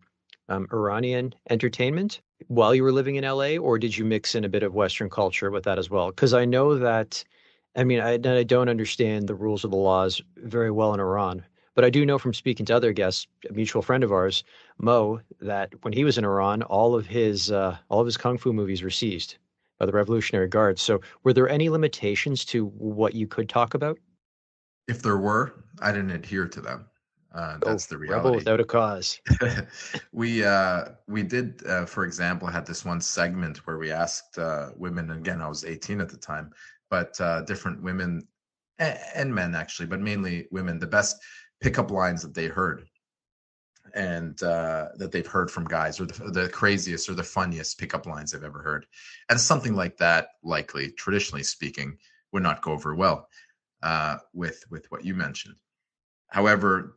Iranian entertainment while you were living in LA, or did you mix in a bit of Western culture with that as well? Because I know that, I mean, I don't understand the rules of the laws very well in Iran, but I do know from speaking to other guests, a mutual friend of ours, Mo, that when he was in Iran, all of his kung fu movies were seized by the Revolutionary Guards. So were there any limitations to what you could talk about? If there were, I didn't adhere to them. Oh, That's the rebel reality. without a cause. We did, for example, had this one segment where we asked women. Again, I was 18 at the time, but different women and men actually, but mainly women, the best pickup lines that they heard, and that they've heard from guys, or the craziest or the funniest pickup lines they've ever heard. And something like that, likely, traditionally speaking, would not go over well with what you mentioned. However,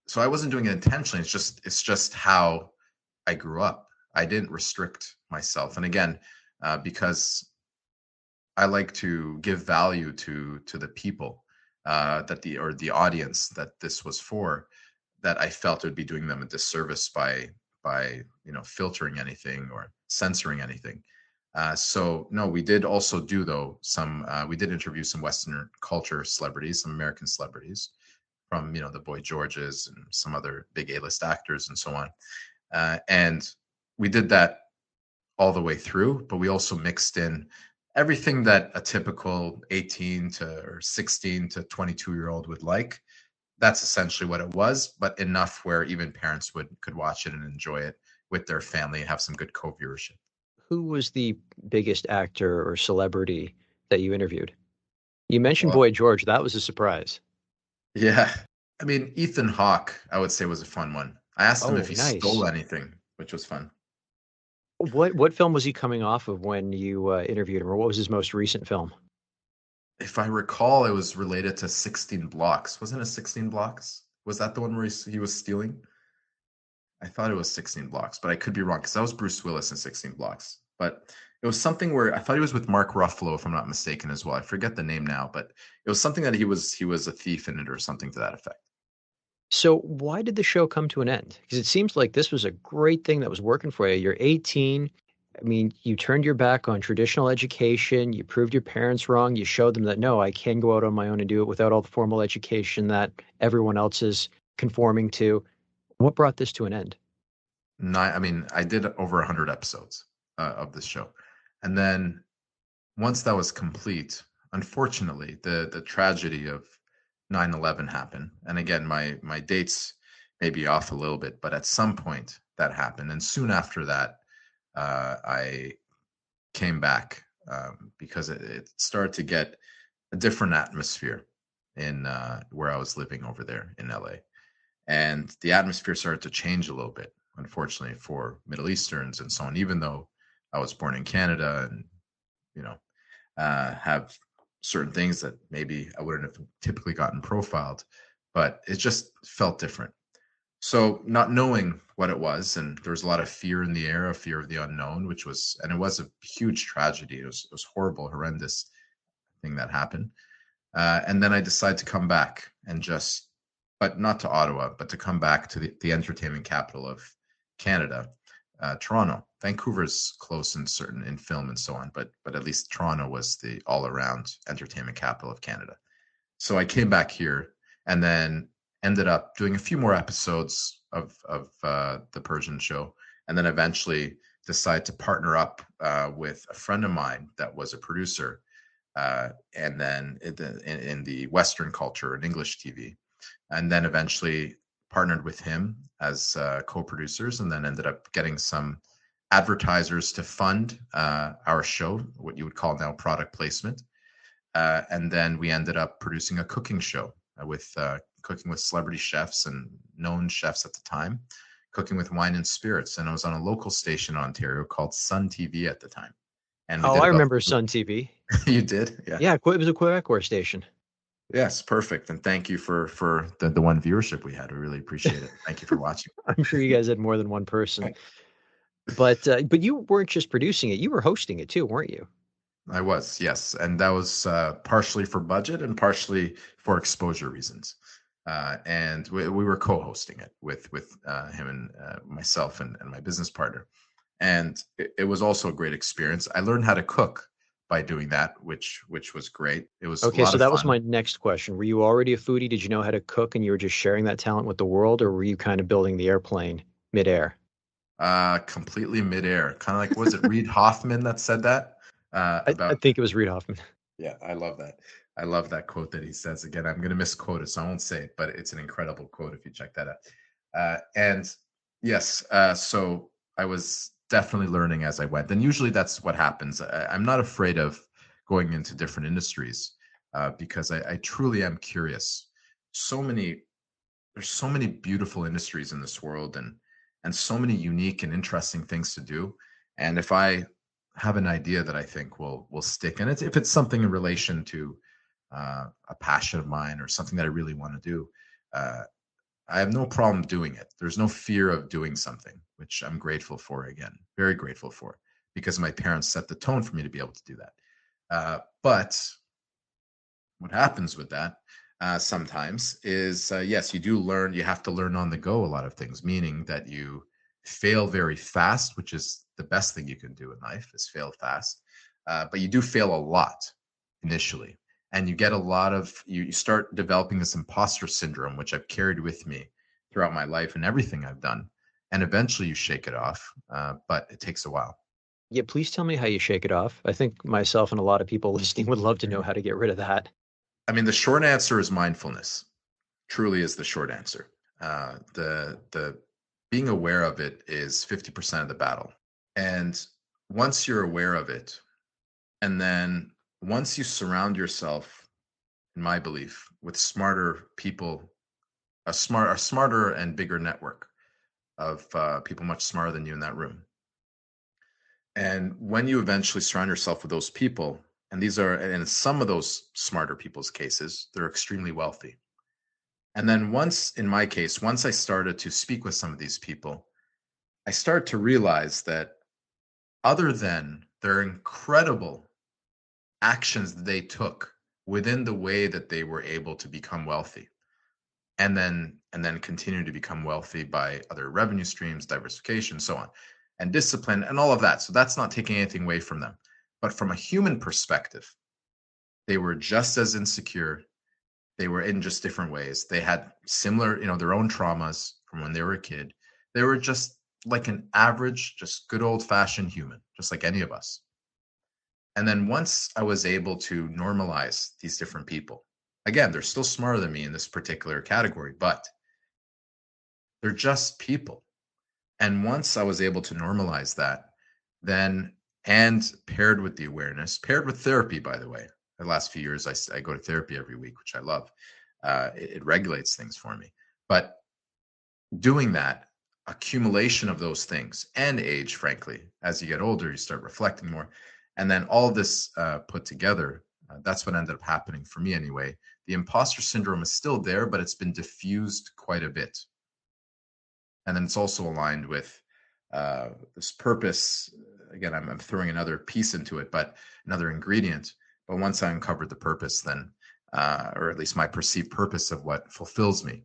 so I wasn't doing it intentionally. It's just how I grew up. I didn't restrict myself. And again, because I like to give value to the people, that the audience that this was for, that I felt it would be doing them a disservice by filtering anything or censoring anything. So no, we did also do though we did interview some Western culture celebrities, some American celebrities, from the Boy Georges and some other big A-list actors and so on. And we did that all the way through, but we also mixed in everything that a typical 18 to or 16 to 22-year-old would like. That's essentially what it was, but enough where even parents could watch it and enjoy it with their family and have some good co-viewership. Who was the biggest actor or celebrity that you interviewed? You mentioned Well, Boy George. That was a surprise. yeah. I mean, Ethan Hawke, I would say, was a fun one. I asked him if Oh, he nice. stole anything, which was fun. What film was he coming off of when you interviewed him, or what was his most recent film? If I recall, it was related to 16 Blocks. Wasn't it 16 Blocks? Was that the one where he was stealing? I thought it was 16 Blocks, but I could be wrong because that was Bruce Willis in 16 Blocks. But it was something where I thought he was with Mark Ruffalo, if I'm not mistaken, as well. I forget the name now, but it was something that he was a thief in it or something to that effect. So why did the show come to an end? Because it seems like this was a great thing that was working for you. You're 18. I mean, you turned your back on traditional education. You proved your parents wrong. You showed them that, no, I can go out on my own and do it without all the formal education that everyone else is conforming to. What brought this to an end? I mean, I did over 100 episodes of this show. And then once that was complete, unfortunately, the tragedy of 9/11 happened. And again, my dates maybe off a little bit, but at some point that happened. And soon after that, I came back because it started to get a different atmosphere in where I was living over there in LA. And the atmosphere started to change a little bit, unfortunately, for Middle Easterns and so on, even though I was born in Canada and, you know, have certain things that maybe I wouldn't have typically gotten profiled, but it just felt different. So not knowing what it was, and there was a lot of fear in the air, a fear of the unknown, and it was a huge tragedy. It was horrible, horrendous thing that happened. And then I decided to come back and but not to Ottawa, but to come back to the entertainment capital of Canada, Toronto. Vancouver's close in film and so on, but at least Toronto was the all around entertainment capital of Canada. So I came back here and then ended up doing a few more episodes of the Persian show, and then eventually decided to partner up with a friend of mine that was a producer, and then in the Western culture in English TV, and then eventually partnered with him as co-producers, and then ended up getting some advertisers to fund our show, what you would call now product placement. And then we ended up producing a cooking show with cooking with celebrity chefs and known chefs at the time, cooking with wine and spirits. And I was on a local station in Ontario called Sun TV at the time. And we Oh, did I remember Sun TV. You did? Yeah. Yeah, it was a Quebecois station. Yes, perfect. And thank you for the one viewership we had. We really appreciate it. Thank you for watching. I'm sure you guys had more than one person. But you weren't just producing it, you were hosting it too, weren't you? I was, yes. And that was partially for budget and partially for exposure reasons. And we were co-hosting it with him and myself and my business partner. And it was also a great experience. I learned how to cook by doing that, which was great. It was okay. So that was my next question. Were you already a foodie? Did you know how to cook, and you were just sharing that talent with the world, or were you kind of building the airplane midair? Completely midair. Kind of like, was it Reid Hoffman that said that? I think it was Reid Hoffman. Yeah, I love that. I love that quote that he says. Again, I'm going to misquote it, so I won't say it, but it's an incredible quote if you check that out. And yes, so I was definitely learning as I went. And usually that's what happens. I'm not afraid of going into different industries because I truly am curious. There's so many beautiful industries in this world, and so many unique and interesting things to do. And if I have an idea that I think will stick, and if it's something in relation to a passion of mine or something that I really want to do, I have no problem doing it. There's no fear of doing something, which I'm grateful for, again, very grateful for, because my parents set the tone for me to be able to do that. But what happens with that sometimes is, yes, you have to learn on the go a lot of things, meaning that you fail very fast, which is the best thing you can do in life, is fail fast. But you do fail a lot initially. And you get you start developing this imposter syndrome, which I've carried with me throughout my life and everything I've done. And eventually you shake it off, but it takes a while. Yeah, please tell me how you shake it off. I think myself and a lot of people listening would love to know how to get rid of that. I mean, the short answer is mindfulness. Truly is the short answer. The being aware of it is 50% of the battle. And once you're aware of it, and then once you surround yourself, in my belief, with smarter people, a smarter and bigger network of people much smarter than you in that room. And when you eventually surround yourself with those people, and in some of those smarter people's cases, they're extremely wealthy. And then in my case, once I started to speak with some of these people, I started to realize that other than their incredible actions that they took within the way that they were able to become wealthy, and then continue to become wealthy by other revenue streams, diversification, so on, and discipline and all of that. So that's not taking anything away from them. But from a human perspective, they were just as insecure. They were in just different ways. They had similar, their own traumas from when they were a kid. They were just like an average, just good old fashioned human, just like any of us. And then once I was able to normalize these different people, again, they're still smarter than me in this particular category, but They're just people. And once I was able to normalize that, then, and paired with the awareness, paired with therapy, by the way, the last few years, I go to therapy every week, which I love. It regulates things for me. But doing that, accumulation of those things and age, frankly, as you get older, you start reflecting more. And then all of this put together, that's what ended up happening for me anyway. The imposter syndrome is still there, but it's been diffused quite a bit. And then it's also aligned with this purpose. Again, I'm throwing another piece into it, but another ingredient. But once I uncovered the purpose, then, or at least my perceived purpose of what fulfills me,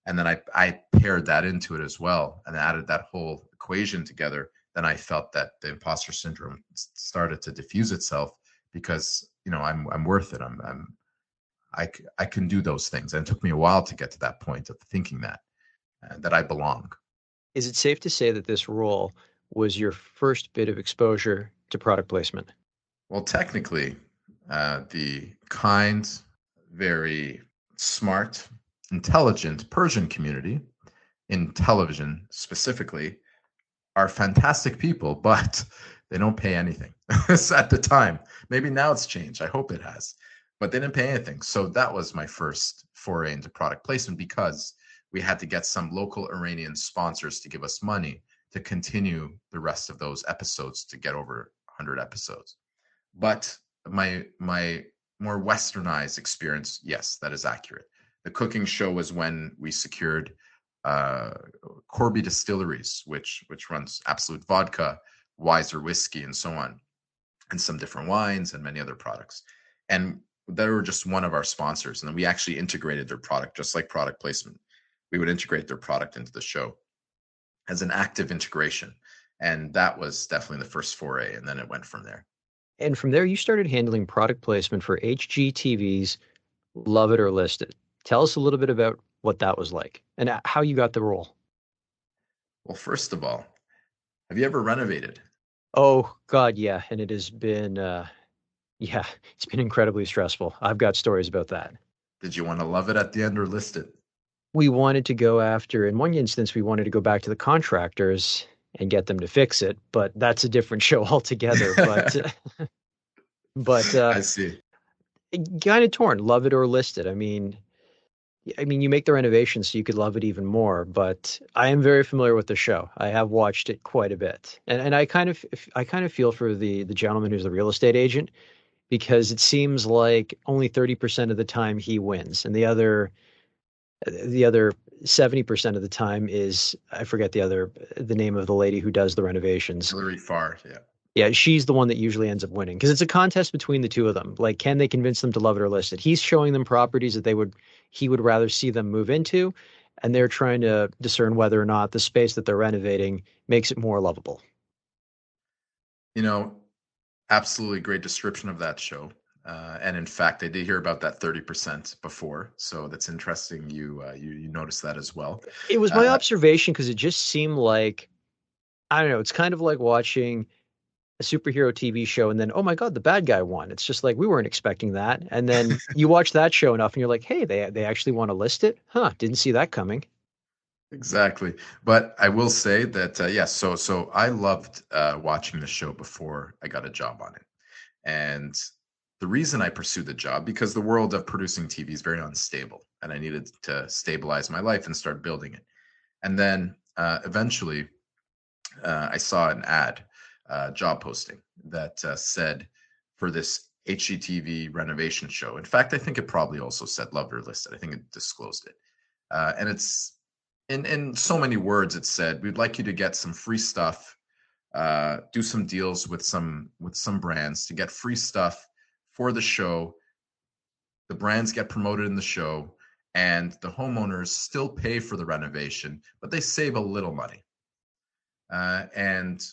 and then I paired that into it as well and added that whole equation together, then I felt that the imposter syndrome started to diffuse itself because, I'm worth it. I can do those things. And it took me a while to get to that point of thinking that I belong. Is it safe to say that this role was your first bit of exposure to product placement? Well, technically, the kind, very smart, intelligent Persian community in television specifically are fantastic people, but they don't pay anything at the time. Maybe now it's changed. I hope it has, but they didn't pay anything. So that was my first foray into product placement because we had to get some local Iranian sponsors to give us money to continue the rest of those episodes to get over 100 episodes. But my more westernized experience, yes, that is accurate. The cooking show was when we secured Corby Distilleries, which runs Absolute Vodka, Wiser Whiskey, and so on, and some different wines and many other products. And they were just one of our sponsors. And then we actually integrated their product, just like product placement. We would integrate their product into the show as an active integration. And that was definitely the first foray. And then it went from there. And from there, you started handling product placement for HGTV's Love It or List It. Tell us a little bit about what that was like and how you got the role. Well, first of all, have you ever renovated? Oh, God, yeah. And it has been, yeah, it's been incredibly stressful. I've got stories about that. Did you want to love it at the end or list it? We wanted to go after, in one instance, we wanted to go back to the contractors and get them to fix it, but that's a different show altogether. But I see. kind of torn, love it or list it. I mean, you make the renovation so you could love it even more, but I am very familiar with the show. I have watched it quite a bit. And I kind of feel for the gentleman who's the real estate agent because it seems like only 30% of the time he wins and the other 70% of the time is, I forget the name of the lady who does the renovations. Hillary Farr, yeah. Yeah, she's the one that usually ends up winning because it's a contest between the two of them. Like, can they convince them to love it or list it? He's showing them properties that he would rather see them move into, and they're trying to discern whether or not the space that they're renovating makes it more lovable. Absolutely great description of that show. And in fact, I did hear about that 30% before, so that's interesting. You noticed that as well. It was my observation because it just seemed like, I don't know, it's kind of like watching a superhero TV show and then, oh my God, the bad guy won. It's just like, we weren't expecting that. And then you watch that show enough and you're like, hey, they actually want to list it? Huh, didn't see that coming. Exactly. But I will say that, yes, so I loved watching the show before I got a job on it. And the reason I pursued the job, because the world of producing TV is very unstable and I needed to stabilize my life and start building it. And then eventually I saw an ad, job posting that said for this HGTV renovation show. In fact, I think it probably also said Loved or Listed. I think it disclosed it. And it's in so many words, it said, we'd like you to get some free stuff, do some deals with some brands to get free stuff for the show. The brands get promoted in the show and the homeowners still pay for the renovation, but they save a little money. And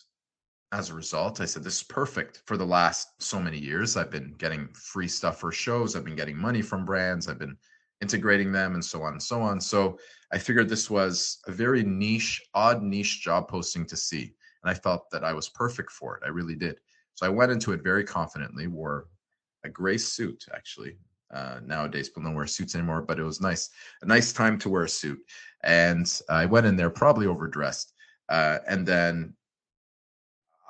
as a result, I said, this is perfect. For the last so many years, I've been getting free stuff for shows. I've been getting money from brands. I've been integrating them and so on and so on. So I figured this was a very odd niche job posting to see. And I felt that I was perfect for it. I really did. So I went into it very confidently, wore a gray suit, actually, Nowadays people don't wear suits anymore, but it was a nice time to wear a suit. And I went in there probably overdressed. And then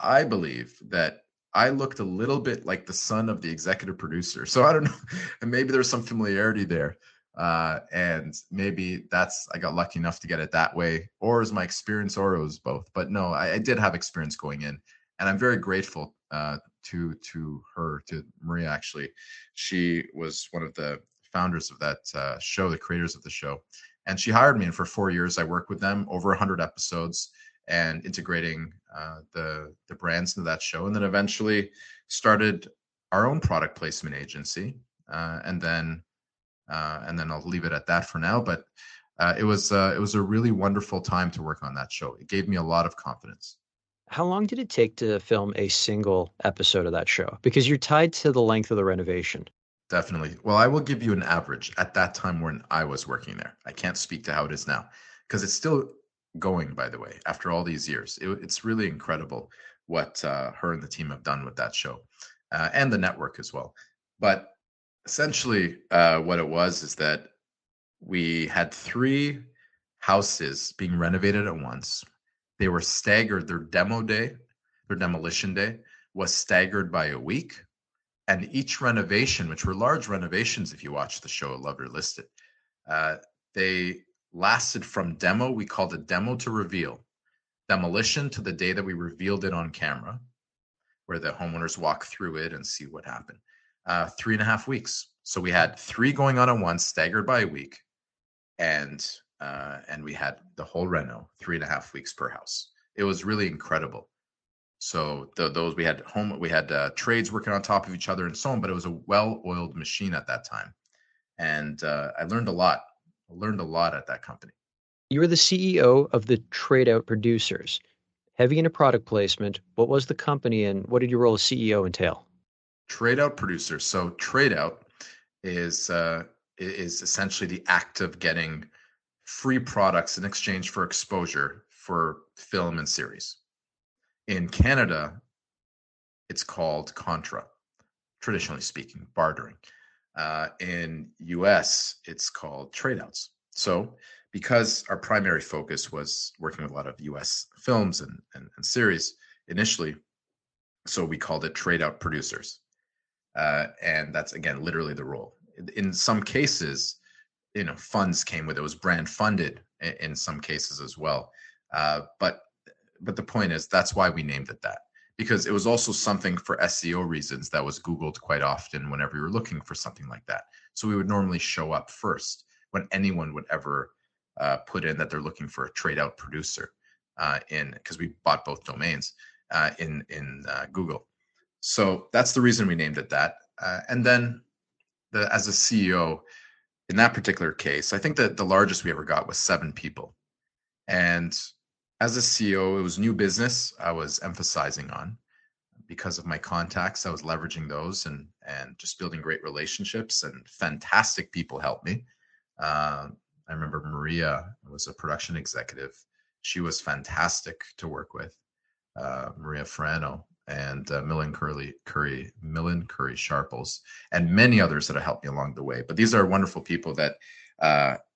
I believe that I looked a little bit like the son of the executive producer. So I don't know, and maybe there's some familiarity there. And maybe I got lucky enough to get it that way, or is my experience, or it was both. But no, I did have experience going in, and I'm very grateful to her, to Maria. Actually, she was one of the founders of that show, the creators of the show, and she hired me. And for 4 years, I worked with them, over 100 episodes, and integrating the brands into that show, and then eventually started our own product placement agency, and then I'll leave it at that for now. But it was a really wonderful time to work on that show. It gave me a lot of confidence. How long did it take to film a single episode of that show? Because you're tied to the length of the renovation. Definitely. Well, I will give you an average at that time when I was working there. I can't speak to how it is now, because it's still going, by the way, after all these years. It's really incredible what her and the team have done with that show, and the network as well. But essentially, what it was is that we had 3 houses being renovated at once. They were staggered. Their demolition day was staggered by a week. And each renovation, which were large renovations, if you watch the show, Love Her Listed, they lasted from demo. We called it demo to reveal. Demolition to the day that we revealed it on camera, where the homeowners walk through it and see what happened. 3.5 weeks. So we had 3 going on at once, staggered by a week, and we had the whole reno, 3.5 weeks per house. It was really incredible. So those we had trades working on top of each other and so on, but it was a well-oiled machine at that time, and I learned a lot. I learned a lot at that company. You were the CEO of the Trade Out Producers. Heavy into product placement. What was the company, and what did your role as CEO entail? Trade Out Producers. So Trade Out is essentially the act of getting free products in exchange for exposure for film and series. In Canada, it's called contra, traditionally speaking, bartering. In US, it's called trade outs. So because our primary focus was working with a lot of US films and series initially, so we called it trade out producers. And that's, again, literally the role. In some cases, funds came with it. It was brand funded in some cases as well. But the point is, that's why we named it that, because it was also something for SEO reasons that was Googled quite often whenever you were looking for something like that. So we would normally show up first when anyone would ever put in that they're looking for a trade out producer, because we bought both domains in Google. So that's the reason we named it that. And then as a CEO, in that particular case, I think that the largest we ever got was 7 people. And as a CEO, it was new business I was emphasizing on. Because of my contacts, I was leveraging those and just building great relationships, and fantastic people helped me. I remember Maria was a production executive. She was fantastic to work with. Maria Frano and Millen Curry Sharples, and many others that have helped me along the way. But these are wonderful people that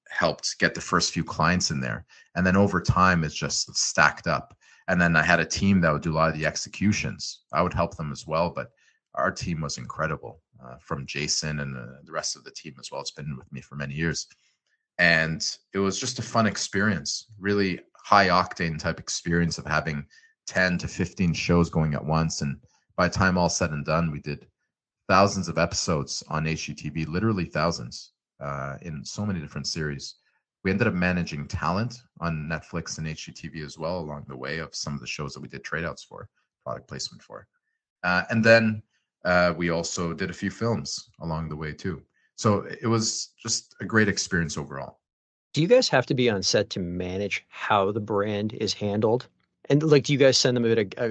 helped get the first few clients in there. And then over time, it's just stacked up. And then I had a team that would do a lot of the executions. I would help them as well, but our team was incredible, from Jason and the rest of the team as well. It's been with me for many years. And it was just a fun experience, really high octane type experience of having 10 to 15 shows going at once. And by the time all said and done, we did thousands of episodes on HGTV, literally thousands, in so many different series. We ended up managing talent on Netflix and HGTV as well along the way of some of the shows that we did trade outs for, product placement for. And then we also did a few films along the way too. So it was just a great experience overall. Do you guys have to be on set to manage how the brand is handled? And do you guys send them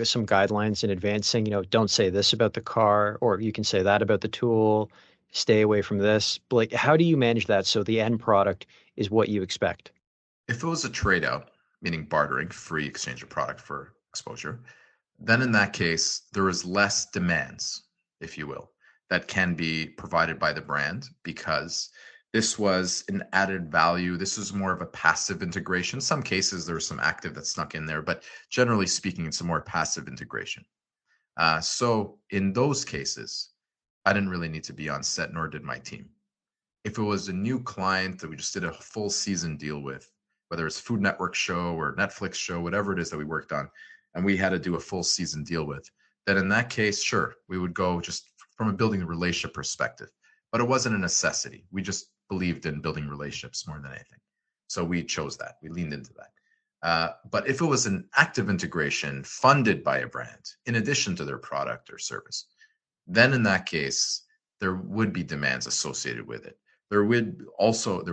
some guidelines in advance saying, don't say this about the car, or you can say that about the tool, stay away from this? How do you manage that so the end product is what you expect? If it was a trade out, meaning bartering, free exchange of product for exposure, then in that case, there is less demands, if you will. that can be provided by the brand, because this was an added value. This is more of a passive integration. In some cases, there was some active that snuck in there, but generally speaking, it's a more passive integration. So in those cases, I didn't really need to be on set, nor did my team. If it was a new client that we just did a full season deal with, whether it's Food Network show or Netflix show, whatever it is that we worked on, and we had to do a full season deal with, then in that case, sure, we would go just from a building a relationship perspective. But it wasn't a necessity. We just believed in building relationships more than anything. So we chose that. We leaned into that. But if it was an active integration funded by a brand, in addition to their product or service, then in that case, there would be demands associated with it. There would also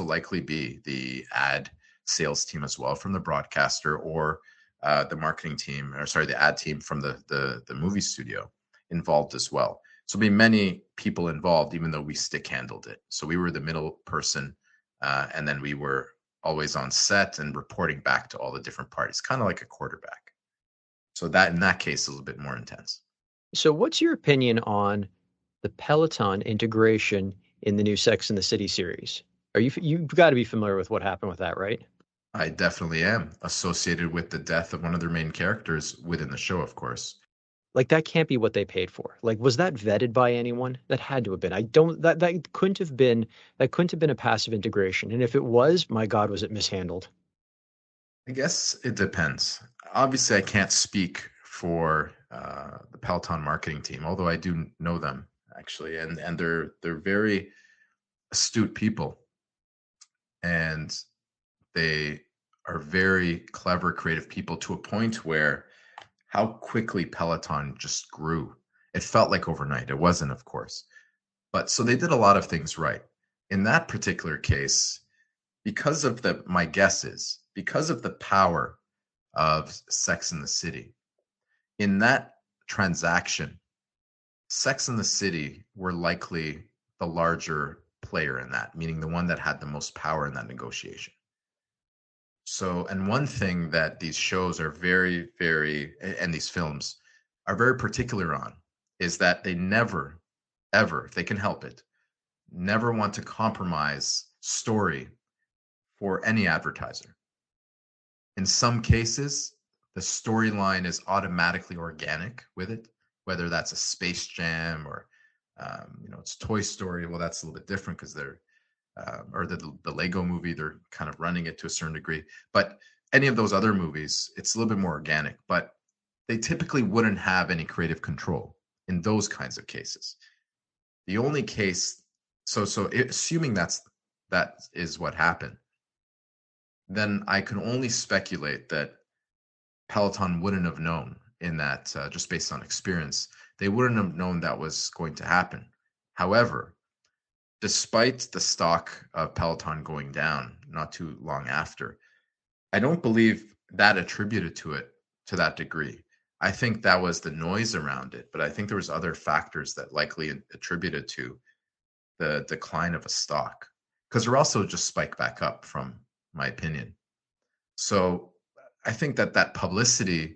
likely be the ad sales team as well from the broadcaster, or the marketing team, or sorry, the ad team from the movie studio involved as well. So be many people involved, even though we stick handled it. So we were the middle person, and then we were always on set and reporting back to all the different parties, kind of like a quarterback. So that in that case is a little bit more intense. So what's your opinion on the Peloton integration in the new Sex and the City series? You've got to be familiar with what happened with that, right? I definitely am, associated with the death of one of their main characters within the show, of course. Like, that can't be what they paid for. Like, was that vetted by anyone? That had to have been. That couldn't have been a passive integration. And if it was, my God, was it mishandled? I guess it depends. Obviously, I can't speak for the Peloton marketing team, although I do know them actually, and they're very astute people, and they are very clever, creative people, to a point where how quickly Peloton just grew. It felt like overnight. It wasn't, of course. But so they did a lot of things right. In that particular case, because of my guess is, because of the power of Sex and the City, in that transaction, Sex and the City were likely the larger player in that, meaning the one that had the most power in that negotiation. So, and one thing that these shows are very, and these films are very particular on, is that they never, ever, if they can help it, never want to compromise story for any advertiser. In some cases, the storyline is automatically organic with it, whether that's a Space Jam or, it's Toy Story. Well, that's a little bit different because they're, or the Lego movie, they're kind of running it to a certain degree. But any of those other movies, it's a little bit more organic, but they typically wouldn't have any creative control in those kinds of cases. The only case, so assuming that is what happened, then I can only speculate that Peloton wouldn't have known in that, just based on experience, they wouldn't have known that was going to happen. However, despite the stock of Peloton going down not too long after, I don't believe that attributed to it to that degree. I think that was the noise around it, but I think there was other factors that likely attributed to the decline of a stock, because we're also just spiked back up, from my opinion. So I think that publicity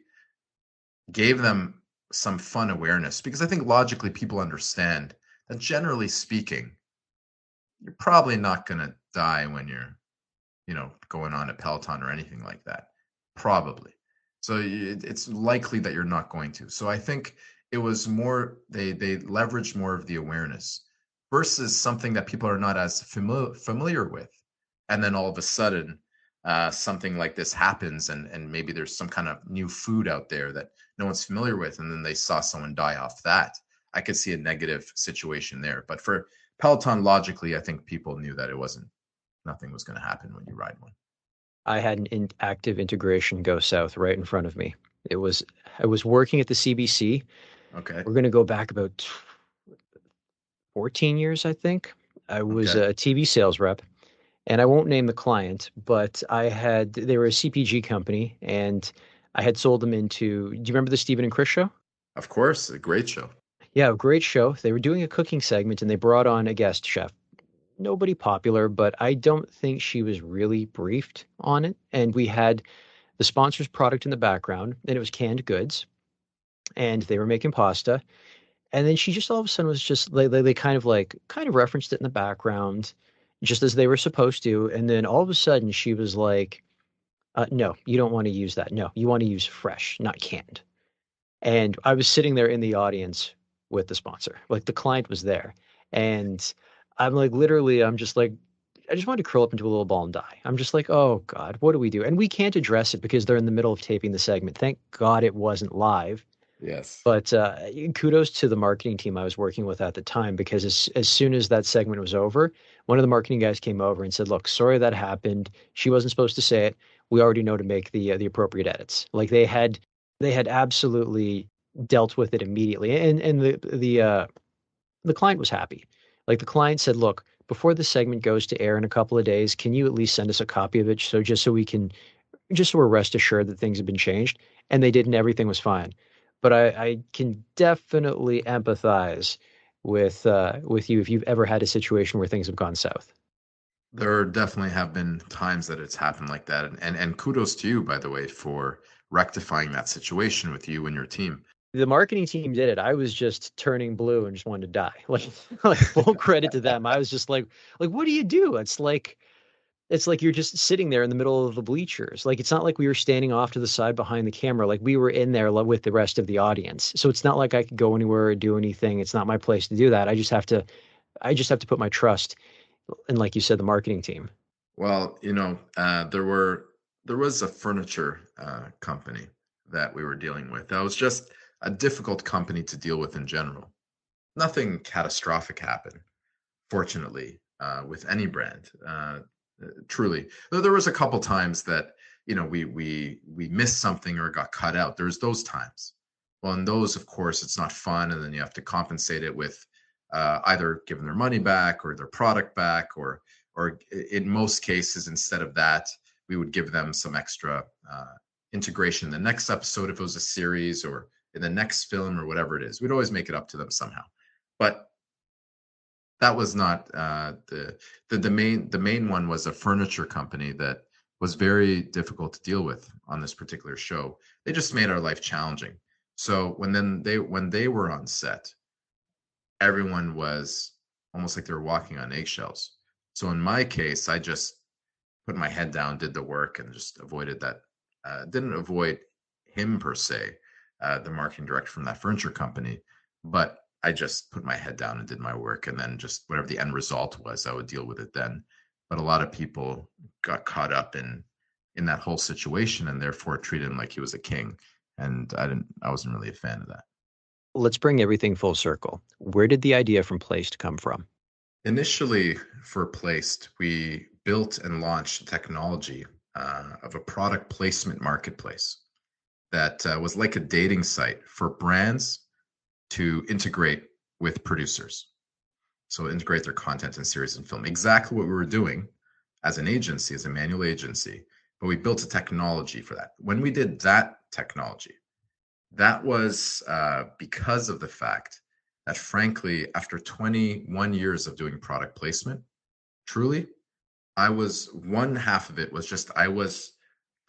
gave them some fun awareness, because I think logically people understand that, generally speaking, you're probably not going to die when you're, going on a Peloton or anything like that. Probably. So it's likely that you're not going to. So I think it was more, they leveraged more of the awareness versus something that people are not as familiar with. And then all of a sudden, something like this happens, and maybe there's some kind of new food out there that no one's familiar with, and then they saw someone die off that. I could see a negative situation there. But for Peloton, logically, I think people knew that nothing was going to happen when you ride one. I had an active integration go south right in front of me. I was working at the CBC. Okay. We're going to go back about 14 years, I think. I was a TV sales rep, and I won't name the client, but they were a CPG company, and I had sold them into, do you remember the Stephen and Chris show? Of course, a great show. Yeah, great show. They were doing a cooking segment, and they brought on a guest chef. Nobody popular, but I don't think she was really briefed on it. And we had the sponsor's product in the background, and it was canned goods, and they were making pasta. And then she just all of a sudden was just they kind of referenced it in the background, just as they were supposed to. And then all of a sudden she was like, no, you don't want to use that. No, you want to use fresh, not canned. And I was sitting there in the audience with the sponsor, like the client was there. And I'm like, literally, I'm just like, I just wanted to curl up into a little ball and die. I'm just like, oh God, what do we do? And we can't address it because they're in the middle of taping the segment. Thank God it wasn't live. Yes. But kudos to the marketing team I was working with at the time, because as soon as that segment was over, one of the marketing guys came over and said, "Look, sorry that happened. She wasn't supposed to say it. We already know to make the appropriate edits." Like they had absolutely dealt with it immediately, and the client was happy. Like the client said, "Look, before the segment goes to air in a couple of days, can you at least send us a copy of it, so just so we can just so we're rest assured that things have been changed," and they did, and everything was fine. But I can definitely empathize with you if you've ever had a situation where things have gone south. There definitely have been times that it's happened like that. And kudos to you, by the way, for rectifying that situation with you and your team. The marketing team did it. I was just turning blue and just wanted to die. Like full credit to them. I was just like, what do you do? It's like you're just sitting there in the middle of the bleachers. Like it's not like we were standing off to the side behind the camera. Like we were in there with the rest of the audience. So it's not like I could go anywhere or do anything. It's not my place to do that. I just have to put my trust in, like you said, the marketing team. Well, there was a furniture company that we were dealing with. That was just a difficult company to deal with in general. Nothing catastrophic happened, fortunately, with any brand. Truly, though there was a couple times that we missed something or it got cut out. There's those times. Well, in those, of course, it's not fun, and then you have to compensate it with either giving their money back or their product back, or in most cases, instead of that, we would give them some extra integration in the next episode if it was a series, or in the next film, or whatever it is. We'd always make it up to them somehow. But that was not the main one was a furniture company that was very difficult to deal with on this particular show. They just made our life challenging. So when they were on set, everyone was almost like they were walking on eggshells. So in my case, I just put my head down, did the work, and just avoided that. Didn't avoid him per se, the marketing director from that furniture company, but I just put my head down and did my work, and then just whatever the end result was, I would deal with it then. But a lot of people got caught up in that whole situation, and therefore treated him like he was a king. And I wasn't really a fan of that. Let's bring everything full circle. Where did the idea from Placed come from? Initially, for Placed, we built and launched technology of a product placement marketplace that was like a dating site for brands to integrate with producers. So integrate their content in series and film. Exactly what we were doing as an agency, as a manual agency, but we built a technology for that. When we did that technology, that was because of the fact that, frankly, after 21 years of doing product placement, truly, one half of it was just, I was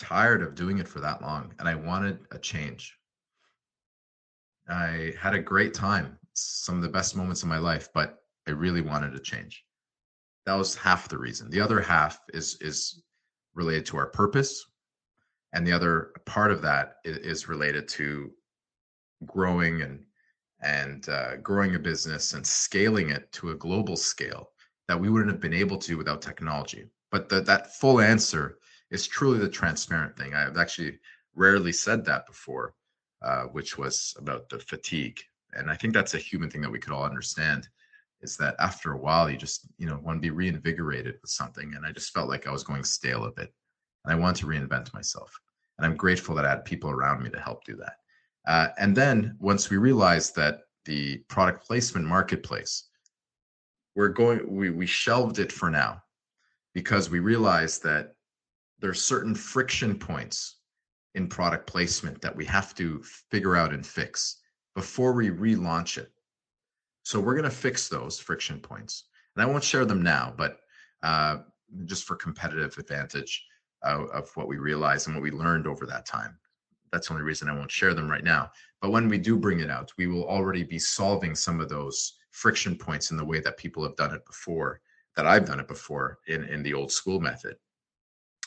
tired of doing it for that long, and I wanted a change. I had a great time, some of the best moments of my life, but I really wanted a change. That was half the reason. The other half is related to our purpose, and the other part of that is related to growing and growing a business and scaling it to a global scale that we wouldn't have been able to without technology. But that full answer is truly the transparent thing. I've actually rarely said that before, which was about the fatigue. And I think that's a human thing that we could all understand, is that after a while, you just, want to be reinvigorated with something. And I just felt like I was going stale a bit, and I wanted to reinvent myself. And I'm grateful that I had people around me to help do that. And then once we realized that the product placement marketplace, we shelved it for now, because we realized that there's certain friction points in product placement that we have to figure out and fix before we relaunch it. So we're going to fix those friction points, and I won't share them now, but just for competitive advantage of what we realized and what we learned over that time. that's the only reason I won't share them right now. But when we do bring it out, we will already be solving some of those friction points in the way that people have done it before, that I've done it before in the old school method,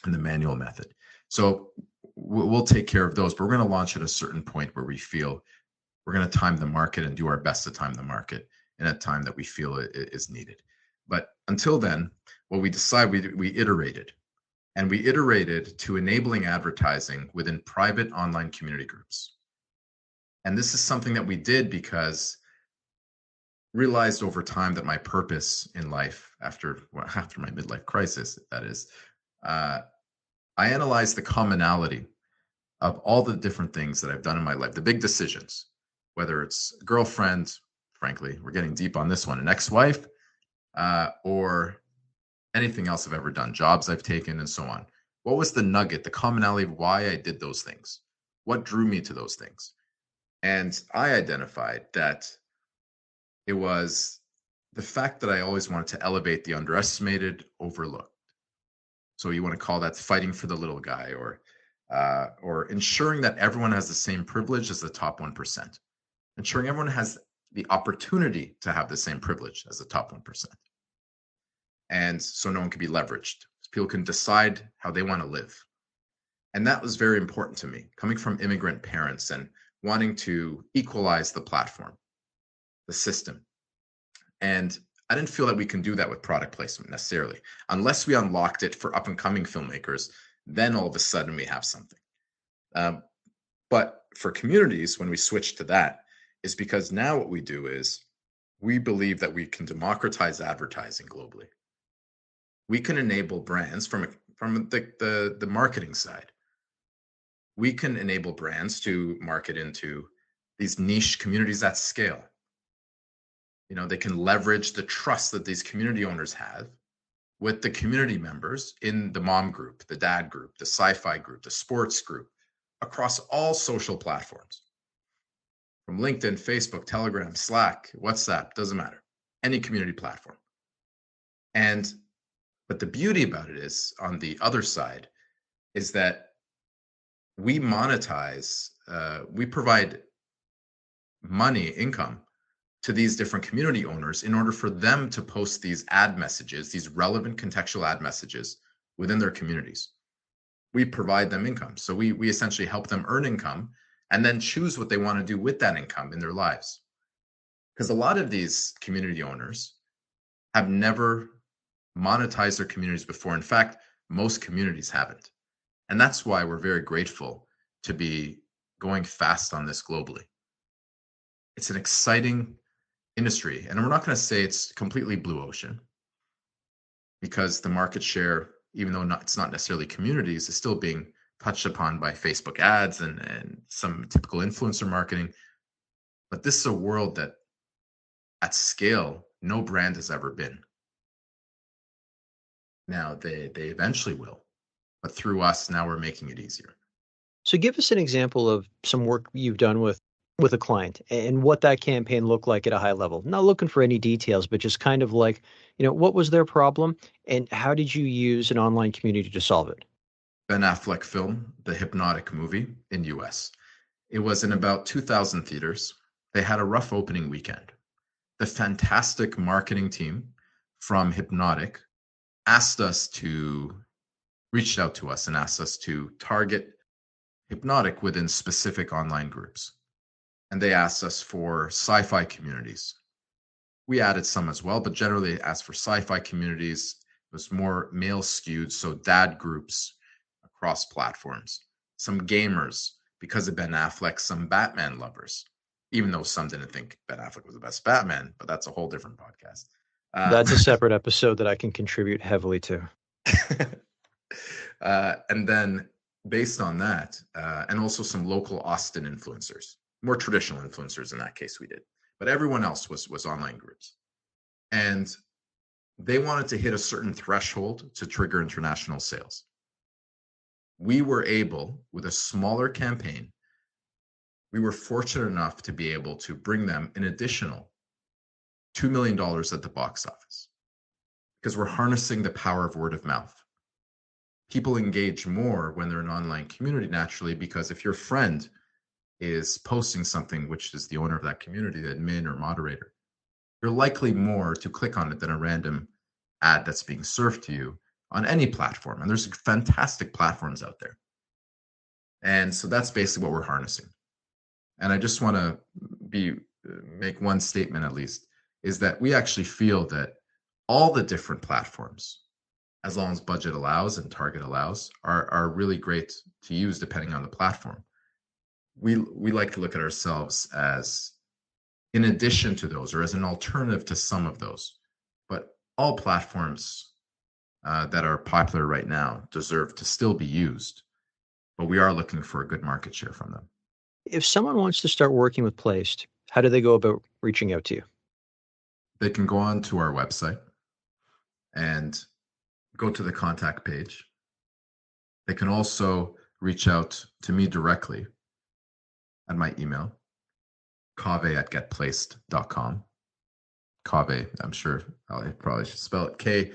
in the manual method. So we'll take care of those, but we're going to launch at a certain point where we feel we're going to time the market and do our best to time the market in a time that we feel it is needed. But until then, what we decide, we iterated. And we iterated to enabling advertising within private online community groups. And this is something that we did because realized over time that my purpose in life, after my midlife crisis, that is, I analyzed the commonality of all the different things that I've done in my life, the big decisions, whether it's a girlfriend, frankly, we're getting deep on this one, an ex-wife, or anything else I've ever done, jobs I've taken, and so on. What was the nugget, the commonality of why I did those things? What drew me to those things? And I identified that it was the fact that I always wanted to elevate the underestimated, overlooked. So you want to call that fighting for the little guy, or ensuring that everyone has the same privilege as the top 1%, ensuring everyone has the opportunity to have the same privilege as the top 1%. And so no one can be leveraged. People can decide how they want to live. And that was very important to me, coming from immigrant parents and wanting to equalize the platform, the system. And I didn't feel that we can do that with product placement necessarily. Unless we unlocked it for up and coming filmmakers, then all of a sudden we have something. But for communities, when we switch to that, is because now what we do is we believe that we can democratize advertising globally. We can enable brands from the marketing side. We can enable brands to market into these niche communities at scale. You know, they can leverage the trust that these community owners have with the community members in the mom group, the dad group, the sci-fi group, the sports group, across all social platforms. From LinkedIn, Facebook, Telegram, Slack, WhatsApp, doesn't matter. Any community platform. But the beauty about it is, on the other side, is that we monetize, we provide money, income, to these different community owners in order for them to post these ad messages, these relevant contextual ad messages within their communities. We provide them income. So we essentially help them earn income and then choose what they want to do with that income in their lives. Because a lot of these community owners have never monetized their communities before. In fact, most communities haven't. And that's why we're very grateful to be going fast on this globally. It's an exciting industry. And we're not going to say it's completely blue ocean, because the market share, even though it's not necessarily communities, is still being touched upon by Facebook ads and some typical influencer marketing. But this is a world that at scale, no brand has ever been. Now they eventually will, but through us, now we're making it easier. So give us an example of some work you've done with a client and what that campaign looked like at a high level. Not looking for any details, but just kind of like, what was their problem and how did you use an online community to solve it? Ben Affleck film, The Hypnotic movie in US. It was in about 2,000 theaters. They had a rough opening weekend. The fantastic marketing team from Hypnotic reached out to us and asked us to target Hypnotic within specific online groups. And they asked us for sci-fi communities. We added some as well, but generally asked for sci-fi communities. It was more male skewed, so dad groups across platforms. Some gamers, because of Ben Affleck, some Batman lovers, even though some didn't think Ben Affleck was the best Batman, but that's a whole different podcast. That's a separate episode that I can contribute heavily to. And then based on that, and also some local Austin influencers, more traditional influencers in that case we did, but everyone else was online groups. And they wanted to hit a certain threshold to trigger international sales. We were able, with a smaller campaign, we were fortunate enough to be able to bring them an additional $2 million at the box office, because we're harnessing the power of word of mouth. people engage more when they're an online community naturally, because if your friend is posting something which is the owner of that community, the admin or moderator, you're likely more to click on it than a random ad that's being served to you on any platform. And there's fantastic platforms out there. And so that's basically what we're harnessing. And I just want to make one statement, at least, is that we actually feel that all the different platforms, as long as budget allows and target allows, are really great to use depending on the platform. We like to look at ourselves as in addition to those, or as an alternative to some of those. But all platforms that are popular right now deserve to still be used, but we are looking for a good market share from them. If someone wants to start working with Plaiced, how do they go about reaching out to you? They can go on to our website and go to the contact page. They can also reach out to me directly at my email, kaaveh@getplaced.com. Kaaveh, I'm sure I probably should spell it Kaaveh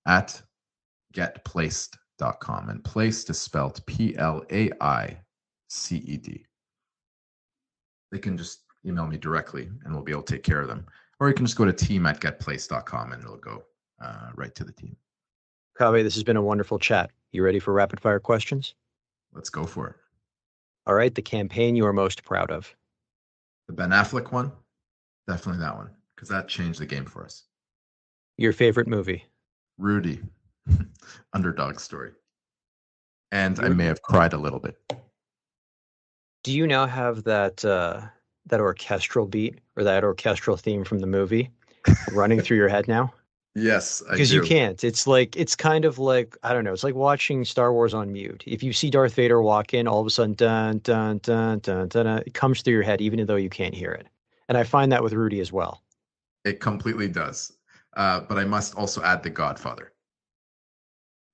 at getplaced.com. And placed is spelled Plaiced. They can just email me directly and we'll be able to take care of them. Or you can just go to team@getplaced.com and it'll go right to the team. Kaaveh, this has been a wonderful chat. You ready for rapid fire questions? Let's go for it. All right, the campaign you are most proud of. The Ben Affleck one? Definitely that one, because that changed the game for us. Your favorite movie? Rudy. Underdog story. And I may have cried a little bit. Do you now have that orchestral beat or that orchestral theme from the movie running through your head now? Yes, I do. Because you can't. It's kind of like, I don't know, it's like watching Star Wars on mute. If you see Darth Vader walk in, all of a sudden, dun, dun, dun, dun, dun, dun, it comes through your head, even though you can't hear it. And I find that with Rudy as well. It completely does. But I must also add The Godfather.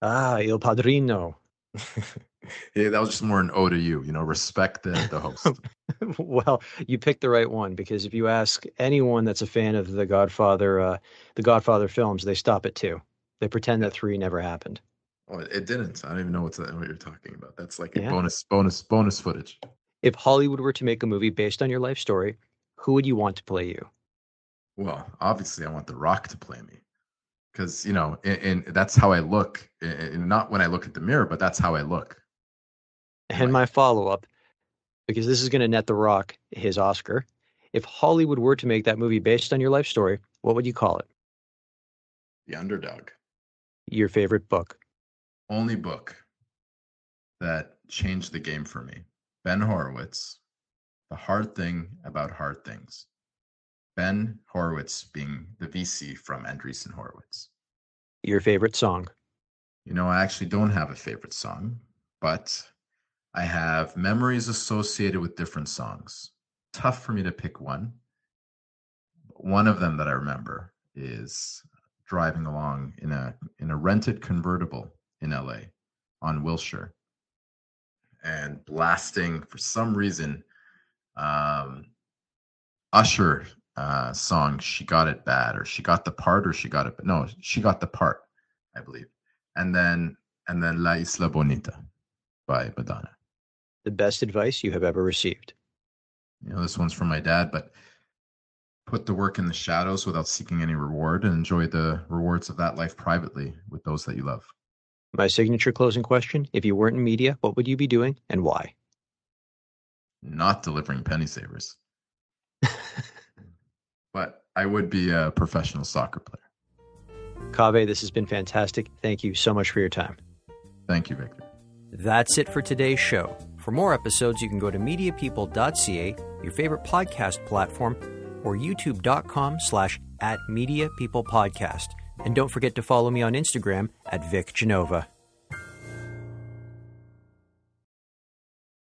Ah, Il Padrino. Yeah, that was just more an ode to you, respect the host. Well, you picked the right one, because if you ask anyone that's a fan of the Godfather films, they stop at 2. They pretend that 3 never happened. Oh, it didn't. I don't even know what you're talking about. That's like Yeah. bonus footage. If Hollywood were to make a movie based on your life story, who would you want to play you? Well, obviously I want The Rock to play me, because, and that's how I look, and not when I look at the mirror, but that's how I look. And my follow-up, because this is going to net The Rock his Oscar. If Hollywood were to make that movie based on your life story, what would you call it? The Underdog. Your favorite book? Only book that changed the game for me. Ben Horowitz, The Hard Thing About Hard Things. Ben Horowitz being the VC from Andreessen Horowitz. Your favorite song? I actually don't have a favorite song, but I have memories associated with different songs. Tough for me to pick one. One of them that I remember is driving along in a rented convertible in LA on Wilshire and blasting, for some reason, Usher song, She Got It Bad, or She Got the Part, or She Got It, no, She Got the Part, I believe. And then La Isla Bonita by Madonna. The best advice you have ever received? This one's from my dad, but put the work in the shadows without seeking any reward, and enjoy the rewards of that life privately with those that you love. My signature closing question: if you weren't in media, what would you be doing and why? Not delivering penny savers. But I would be a professional soccer player. Kaaveh, this has been fantastic. Thank you so much for your time. Thank you, Victor. That's it for today's show. For more episodes, you can go to mediapeople.ca, your favorite podcast platform, or youtube.com/@mediapeoplepodcast. And don't forget to follow me on Instagram @VicGenova.